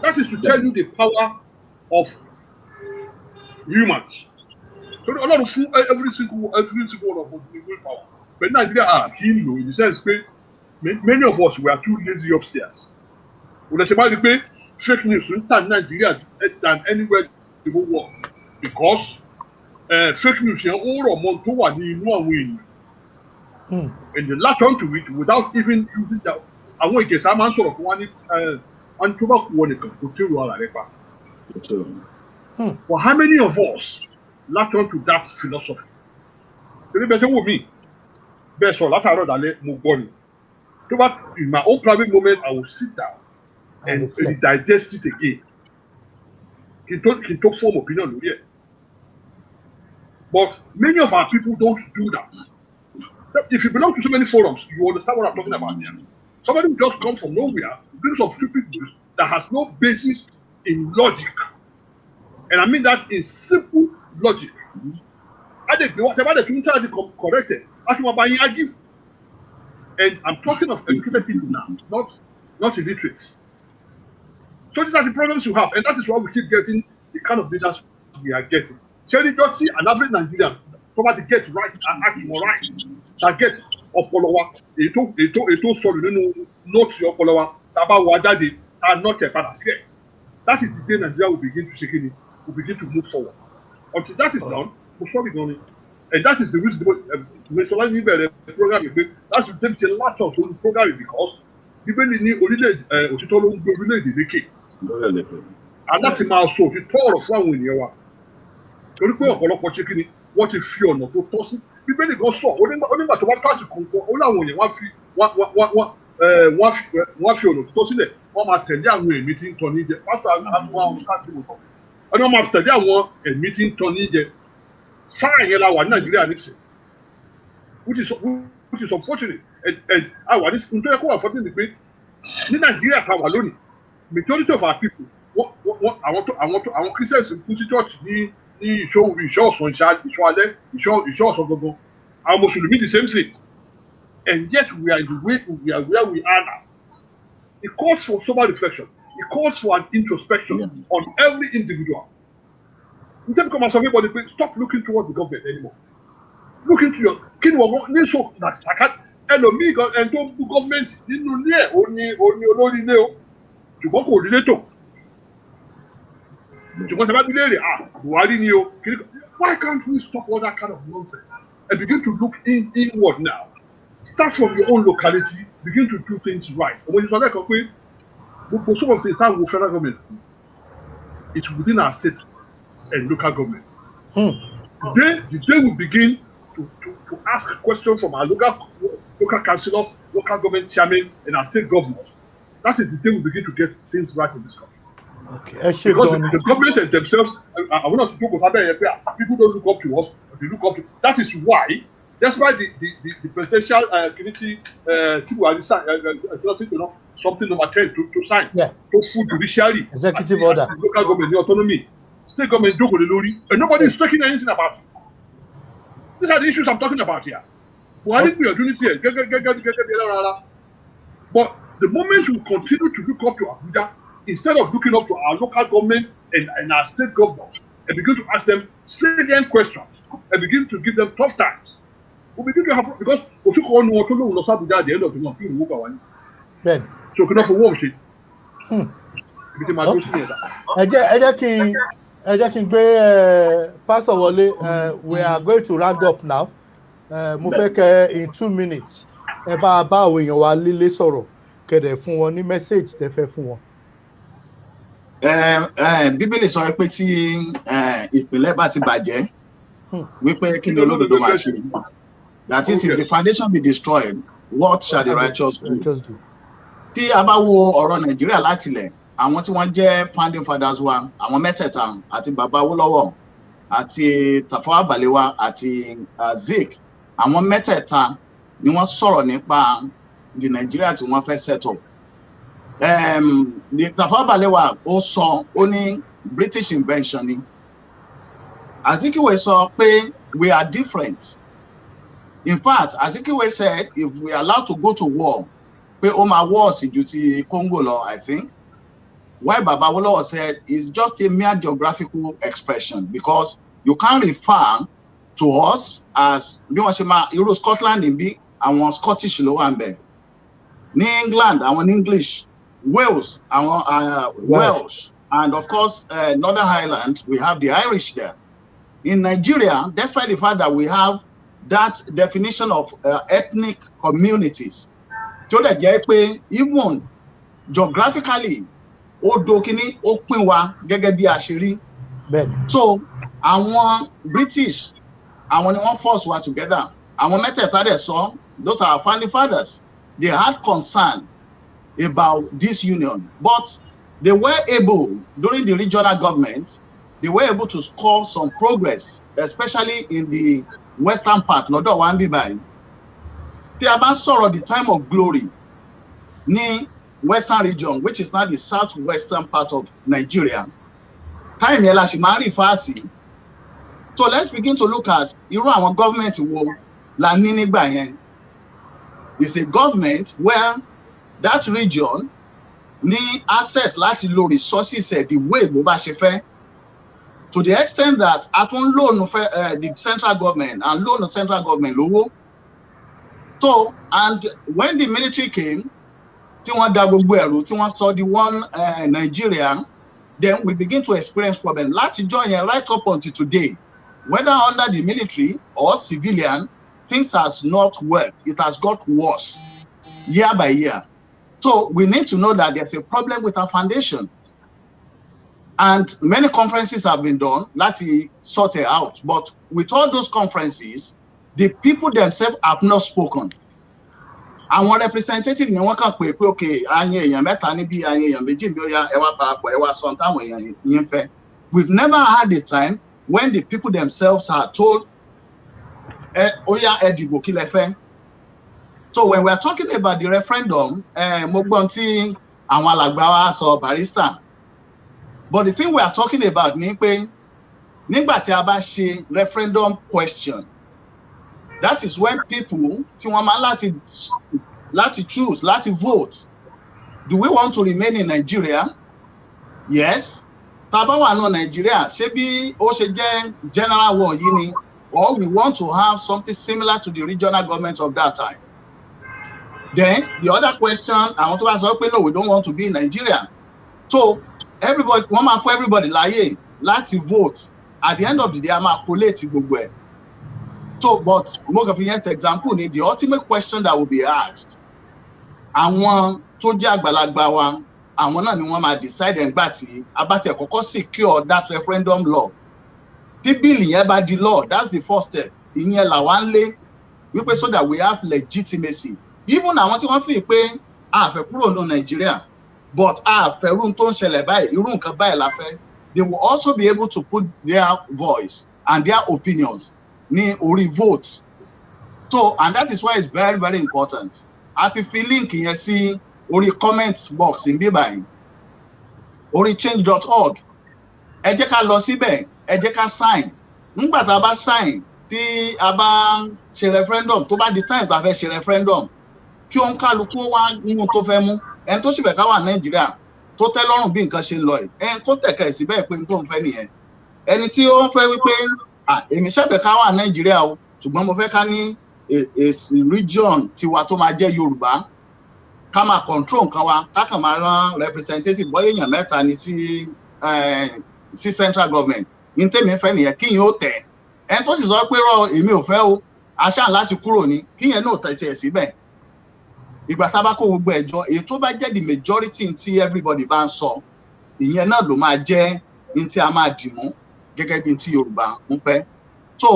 that is to tell you the power of humans. So Ọlọ́run fún every single one of us the will power. But Nigeria kì í lò in the sense pé many of us were too lazy upstairs. Olùsèmá rí pé fake news ń tà ní Nigeria than anywhere in the whole world because fake news yẹn ó rọ̀ mọ́ tó wà ní inú àwọn èèyàn. And they latch on to it without even using that. Àwọn ìjẹ̀sà máa ń sọ̀rọ̀ fún wa ní wọ́n tó bá kú wọn nìkan kò tí ì rọ ara rẹ̀ pa. But how many of us latch on to that philosophy? Torí bẹ́ẹ̀ ṣe wò mí bẹ́ẹ̀ sọ látàárọ̀ dalẹ́ mo gbọ́ ni. Tó bá in my own private moment I will sit down and digest it again. Kí n tó form opinion lórí ẹ̀. But many of our people don't do that. If you belong to so many forums, you understand what I'm talking about here. Somebody will just come from nowhere, bring some stupid news that has no basis in logic. And I mean that in simple logic. Whatever the community has corrected, and I'm talking of educated people now, not illiterates. So these are the problems you have, and that is why we keep getting the kind of leaders we are getting. Cherry Dotty, an average Nigerian, probably get right and act more right. That get ọpọlọwa ètò sọ̀rọ̀ nínú nóòtù ọpọlọwa tàbá wà jáde tá not ẹ̀ padà sílẹ̀. That is the day Nigeria will begin to shake it, will begin to move forward. Until that is done, mo sọ́ọ̀rì gan ni. And that is the reason Mr. Níbẹ̀rẹ̀ program yìí pé that's the same laptop to the program because Bíbélì ní orílẹ̀ òtítọ́ ló ń gbé orílẹ̀-èdè lékè. Aláti máa sọ òtítọ́ ọ̀rọ̀ fún àwọn ènìyàn wa. Torí pé ọ̀pọ̀lọpọ̀ ṣe kí ni wọ́n ti fi ọ̀nà tó tọ́ sí. Bíbélì gan sọ onígbà tó wá tó àsìkò nǹkan ó láwọn èèyàn wọ́n fi ọ̀nà tó tọ́ sílẹ̀ wọ́n máa tẹ̀lé àwọn ẹ̀mí tí ń tọ́ ní jẹ pásítọ̀ àwọn káàkiri wò tán wọ́n máa tẹ̀lé àwọn ẹ̀mí tí ń tọ́ ní jẹ sáà yẹn la wà ní Nàìjíríà nísìnyí which is unfortunate and àwa ní nítorí ẹ̀kọ́ wà fọ́tún ni pé ní Nàìjíríà ta wà lónìí majority of our people àwọn Christians kú sí church ní ìṣọ́ ọ̀sán ìṣọ́ alẹ́ ìṣọ́ ọ̀sán gangan àwọn Mùsùlùmí the same thing and yet we are where we are now. It calls for sober reflection. It calls for an introspection on every individual. In terms of everybody, stop looking towards the government anymore. Look into your kin wo ni so na sakat elomi go en to bu government nínú ilé oni olórí ilé o ṣùgbọ́n kò rí létò ṣùgbọ́n sábà bílẹ̀ rẹ̀ Buhari ni o why can't we stop all that kind of nonsense and begin to look inward now? Start from your own locality, begin to do things right. And when you talk about it, some of the start with federal government, it's within our state and local governments. The day we begin to ask questions from our local councillors, local government chairmen, and our state governors, that is the day we begin to get things right in this country. Okay. Because the government and themselves, I want us to talk about people don't look up to us, they look up to. That is why. That's why the presidential committee something number 10 to sign. Yeah. To full judiciary. Executive order. Local government, the autonomy. State government, and nobody is talking anything about it. These are the issues I'm talking about here. Well, I think we are doing it here. But the moment we continue to look up to Abuja, instead of looking up to our local government and our state governors, and begin to ask them salient questions, and begin to give them tough times, we begin to have, because at the end of the month, so kí ló fowó òun ṣe ibi tí màá dúró sí yẹn dá. ẹ jẹ́ kí n gbé pásọ̀ wọlé. We are going to round up now. Mo fẹ́ kẹ́ in 2 minutes ẹ bá àwọn èèyàn wa lílé sọ̀rọ̀ kẹ̀dẹ̀ fún wọn ní message tẹ́ fẹ́ fún wọn. Bíbélì sọ pé tí ìpìlẹ̀ bá ti bàjẹ́ wípé kí ni olódodo máa ṣe. That is, if the foundation be destroyed, what shall the righteous do? Tí a bá wo ọ̀rọ̀ Nàìjíríà látilẹ̀, àwọn tí wọ́n jẹ́ founding fathers wa, àwọn mẹ́tẹ̀ẹ̀ta àti Bàbá Awólọ́wọ̀ àti Tafawa Balewa àti Zik, àwọn mẹ́tẹ̀ẹ̀ta ni wọ́n sọ̀rọ̀ nípa the Nigeria tí wọ́n fẹ́ set up. The Tafawa Balewa ó sọ ó ní British invention ni. Azikiwe sọ pé we are different. In fact, Azikiwe said if we are allowed to go to war, pé ó máa wọ́ sí ju ti Congo lọ, I think. Why Baba Awolowo said is just a mere geographical expression because you can't refer to us as bí wọ́n ṣe máa irú Scotland bí àwọn Scottish ló wà ń bẹ̀. Ní England àwọn English, Wales àwọn Welsh, and of course Northern Ireland we have the Irish there. In Nigeria, despite the fact that we have that definition of ethnic communities, tó dẹ̀ jẹ́ pé even geographically odò kìíní ó pín wa gẹ́gẹ́ bí àṣírí. So àwọn British àwọn ni wọ́n force wa together. Àwọn mẹ́tẹ̀ẹ̀ta dẹ̀ sọ, those are our founding fathers. They had concern about this union, but they were able, during the regional government, they were able to score some progress, especially in the western part, lọ́dọ̀ wa ń bí báyìí. Tí a bá sọ̀rọ̀ the time of glory ní western region, which is now the southwestern part of Nigeria, time yẹn la ṣì máa rí fáàsì. So let's begin to look at irú àwọn government wo la ní nígbà yẹn. It's a government where that region ní access láti lo resources the way bó bá ṣe fẹ́. To the extent that a tún loan the central government and loan the central government lówó. So, and when the military came, tí wọ́n dá gbogbo ẹ̀rù, tí wọ́n sọ the one Nigeria, then we begin to experience problem. Láti jọ yẹn right up until today, whether under the military or civilian, things has not worked. It has got worse year by year. So we need to know that there's a problem with our foundation. And many conferences have been done, láti sort it out. But with all those conferences, the people themselves have not spoken. Àwọn representative ni wọ́n kàn pé okay, àyè èèyàn mẹ́ta níbí, àyè èèyàn méjì níbí, ó yá ẹ wá parapọ̀, ẹ wá sọ táwọn èèyàn yín fẹ́. We've never had a time when the people themselves are told, ó yá ẹ dìbò kí lẹ fẹ́. So when we are talking about the referendum, mo gbọ́n tí àwọn alàgbà wa sọ barrister. But the thing we are talking about ni pé nígbà tí a bá ṣe referendum question, that is when people tí wọ́n máa láti choose, láti vote. Do we want to remain in Nigeria? Yes. Tá bá wà ní Nigeria, ṣé bí ó ṣe jẹ́ general war yìí ni, or we want to have something similar to the regional government of that time? Then the other question, àwọn tó bá sọ pé no, we don't want to be in Nigeria. So everybody, wọ́n máa fún everybody láyè láti vote. At the end of the day, a máa collate gbogbo ẹ̀. So, but mo kàn fi yẹn ṣe example ni the ultimate question that will be asked. Àwọn tó jẹ́ àgbàlagbà wa, àwọn náà ni wọ́n máa decide nígbà tí a bá tiẹ̀ kọ́kọ́ secure that referendum law. Tí bíìlì yẹn bá di law, that's the first step. Ìyẹn làwa ń lé wípé so that we have legitimacy. Even àwọn tí wọ́n fi pé a fẹ́ kúrò ní Nigeria, but a fẹ́ irú tó ń ṣẹlẹ̀ báyìí, irú nǹkan báyìí la fẹ́. They will also be able to put their voice and their opinions ní orí vote. So, and that is why it's very, very important. A ti fi link yẹn sí orí comment box ń bí báyìí, orí change.org. Ẹ jẹ́ ká lọ síbẹ̀, ẹ jẹ́ ká sign. Nígbà tá a bá sign, tí a bá ṣe referendum, tó bá di time tá a fẹ́ ṣe referendum, kí òun kálukú wá nínú tó fẹ́ mú. Ẹni tó sì fẹ́ ká wà Nàìjíríà, tó tẹ́ lọ́rùn bí nǹkan ṣe ń lọ yìí, ẹni kó tẹ̀kẹ̀ síbẹ̀ pé tó ń fẹ́ nìyẹn. Ẹni tí ó ń fẹ́ wípé èmi ṣẹ̀fẹ̀ ká wà Nàìjíríà o, ṣùgbọ́n mo fẹ́ ká ní èsì region tiwa tó máa jẹ́ Yorùbá, ká máa control nǹkan wa ká kàn máa rán representative bóyá èèyàn mẹ́ta ni sí central government ní tèmi fẹ́ nìyẹn kíyìn ó tẹ̀ ẹni tó sì sọ pé rọ èmi ò fẹ́ o àṣà láti kúrò ní kíyìn náà tẹ̀ tiẹ̀ síbẹ̀ ìgbà tá a bá kó gbogbo ẹjọ́ èyí tó bá jẹ́ the majority tí everybody bá ń sọ ìyẹn náà ló máa jẹ́ ní tí a máa dì mú gẹ́gẹ́ bí tí Yorùbá ń fẹ́ so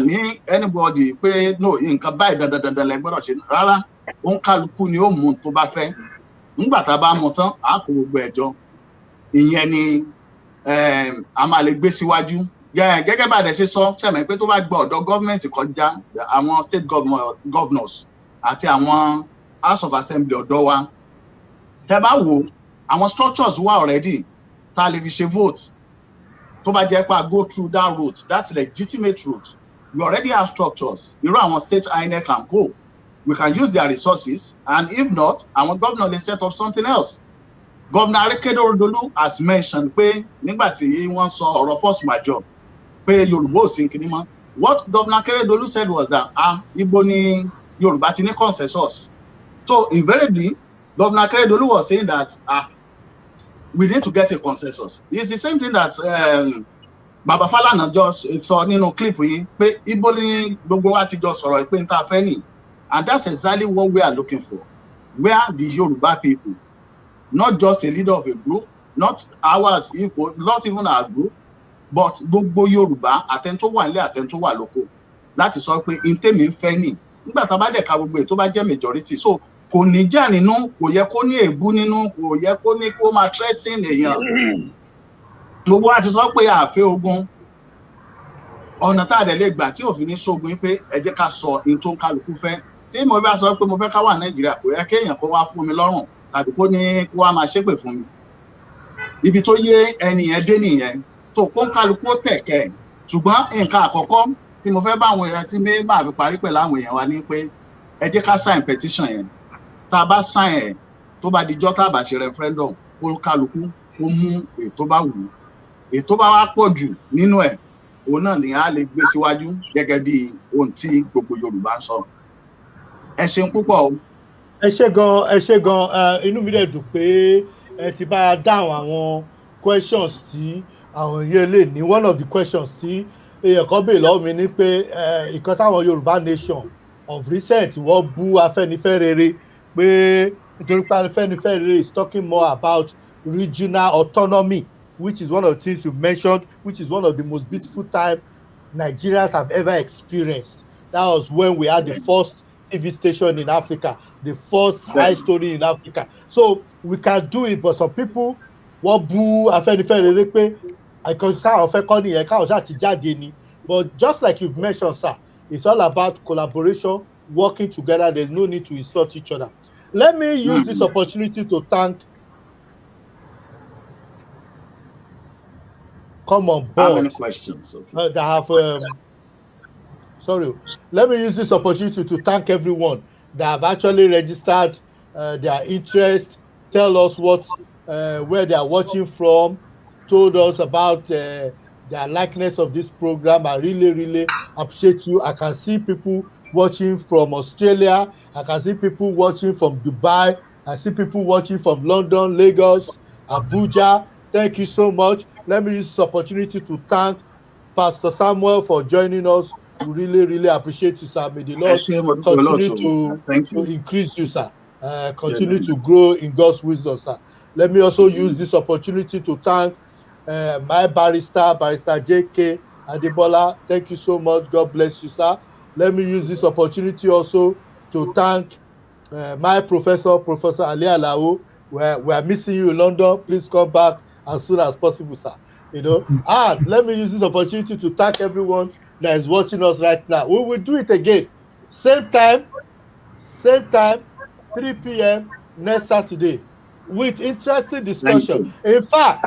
ní anybody pé no nǹkan báyìí dandan lẹ gbọ́dọ̀ ṣe rárá òun kálukú ni ó mú tó bá fẹ́ nígbà tá a bá mú tán a kó gbogbo ẹjọ́ ìyẹn ni a máa lè gbé síwájú gẹ́gẹ́ bá a dẹ̀ ṣe sọ ṣẹ̀mẹ̀ pé tó bá gba ọ̀dọ̀ gọ́ọ̀mẹ̀ntì kọjá àwọn state governors àti àwọn house of assembly ọ̀dọ̀ wa tẹ́ bá wò àwọn structures wà already tá a lè fi ṣe vote tó bá jẹ́ pé a go through that route that legitimate route we already have structures irú àwọn state INEC can go we can use their resources and if not our governor dey set up something else Governor Akeredolu has mentioned pé nígbà tí wọ́n sọ ọ̀rọ̀ force majeure pé Yorùbá ò sí kíní mọ́ what Governor Akeredolu said was that Igbo ni Yorùbá ti ní consensus so invariably Governor Akeredolu was saying that we need to get a consensus it's the same thing that Baba Falana just sọ nínú clip yìí pé Igbo ni gbogbo wa ti jọ sọ̀rọ̀ pé n ta fẹ́ nìyí and that's exactly what we are looking for where the Yoruba people not just a leader of a group not ours equal not even our group but gbogbo Yorùbá àtẹ̀ntó wà nílé àtẹ̀ntó wà lóko láti sọ pé ntẹ́mi ń fẹ́ nì nígbà tá a bá dẹ̀ ka gbogbo tó bá jẹ́ majority so kò ní jà nínú kò yẹ kó ní èébú nínú kò yẹ kó ní kó máa threaten èèyàn gbogbo wa ti sọ pé àfẹ́ ogun ọ̀nà tá a dẹ̀ lè gbà tí òfin ní sógun pé ẹ jẹ́ ká sọ in tó ń kálukú fẹ́ tí mo bá sọ pé mo fẹ́ ká wà Nàìjíríà kò yẹ kéèyàn kó wá fún mi lọ́rùn tàbí kó ní kó wá máa ṣépè fún mi ibi tó yé ẹni yẹn dé nìyẹn tó kó ń kálukú tẹ̀kẹ́ ṣùgbọ́n nǹkan àkọ́kọ́ tí mo fẹ́ bá àwọn èèyàn tí mi máa fi parí pẹ̀lú àwọn èèyàn wa ní pé ẹ jẹ́ ká sign petition yẹn tá a bá sign ẹ̀ tó bá dijọ́ tá a bá ṣe referendum kó kálukú kó mú ètò bá wù ú ètò bá wá pọ̀ jù nínú ẹ̀ òun náà ni a lè gbé síwájú gẹ́gẹ́ bí ohun tí gbogbo Yorùbá ń sọ ẹ ṣeun púpọ̀ o. ẹ ṣé gan inú mi dẹ̀ dùn pé ẹ ti bá a dáhùn àwọn questions tí àwọn yẹn lè ní one of the questions tí èèyàn kan béèrè lọ́wọ́ mi ni pé ìkan táwọn Yorùbá nation of recent wọ́n bú Afẹ́nifẹ́re pé nítorí pé Afẹ́nifẹ́re is talking more about regional autonomy which is one of the things you mentioned which is one of the most beautiful time Nigerians have ever experienced. That was when we had the first TV station in Africa, the first high story in Africa. So we can do it, but some people wọ́n bú Afẹ́nifẹ́re pé àìkọ́sí káwọn fẹ́ kọ́ nìyẹn káwọn ṣáà ti jáde ni. But just like you've mentioned, sir, it's all about collaboration, working together. There's no need to insult each other. Let me use this opportunity to thank come on board. How many questions? Okay. That have sorry. Let me use this opportunity to thank everyone that have actually registered their interest, tell us what where they are watching from, told us about their likeness of this program. I really appreciate you. I can see people watching from Australia. I can see people watching from Dubai. I see people watching from London, Lagos, Abuja. Thank you so much. Let me use this opportunity to thank Pastor Samuel for joining us. We really appreciate you, sir. May the Lord continue to increase you, sir. Continue to grow in God's wisdom, sir. Let me also use this opportunity to thank my barrister J.K. Adebola. Thank you so much. God bless you, sir. Let me use this opportunity also to thank my Professor Ali Alao. We are missing you in London. Please come back as soon as possible, sir. You know, and let me use this opportunity to thank everyone that is watching us right now. We will do it again, same time, 3 p.m. next Saturday, with interesting discussion. In fact,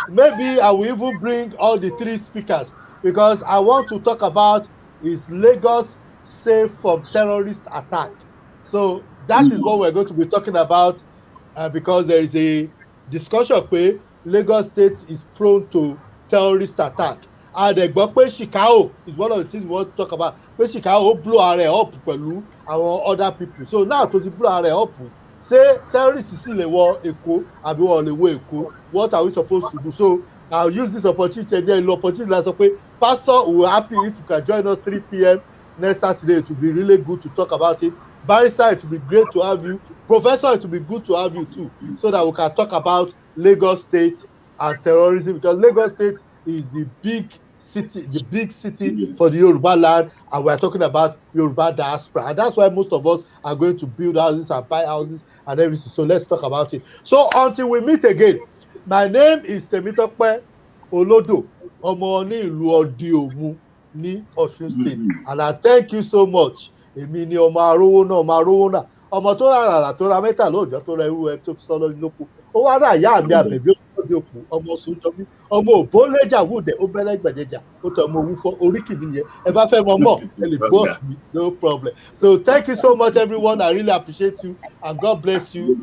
maybe I will even bring all the 3 speakers because I want to talk about is Lagos safe from terrorist attack. So that is what we're going to be talking about because there is a discussion where Lagos State is prone to terrorist attack. And Chicago is one of the things we want to talk about. Chicago blow her up pẹ̀lú àwọn other people. So now to blow her up, Say terrorists sì lè wọ Èkó àbí wọn lè wọ Èkó. What are we supposed to do? So I'll use this opportunity again. Opportunity like sọ pé Pastor, we're happy if you can join us 3 p.m. next Saturday. It will be really good to talk about it. Barrister, it will be great to have you. Professor, it will be good to have you too, so that we can talk about Lagos State and terrorism, because Lagos State is the big city for the Yoruba land, and we're talking about Yoruba diaspora, and that's why most of us are going to build houses and buy houses and everything. So let's talk about it. So until we meet again, my name is Temitope Olodo, ọmọ ní ìlú Ọdí Òmu ní Ọ̀ṣun State, and I thank you so much. Èmi ni ọmọ arówó náà, ọmọ tó rà ràrà tó ra mẹ́ta lóòjọ́ tó ra irú ẹ tó fi sọ lórí lóko. Ó wá rà ìyá mi àbẹ̀bí òkú òkú, ọmọ sojọbí, ọmọ òbólẹ́jà wúdẹ, ó bẹ́lẹ́ gbẹ̀dẹ̀jà, ó tọ ọmọ òwú fọ́ oríkì mi yẹn. Ẹ bá fẹ́ mọ mọ́, ẹ lè boss mi, no problem. So thank you so much everyone, I really appreciate you and God bless you.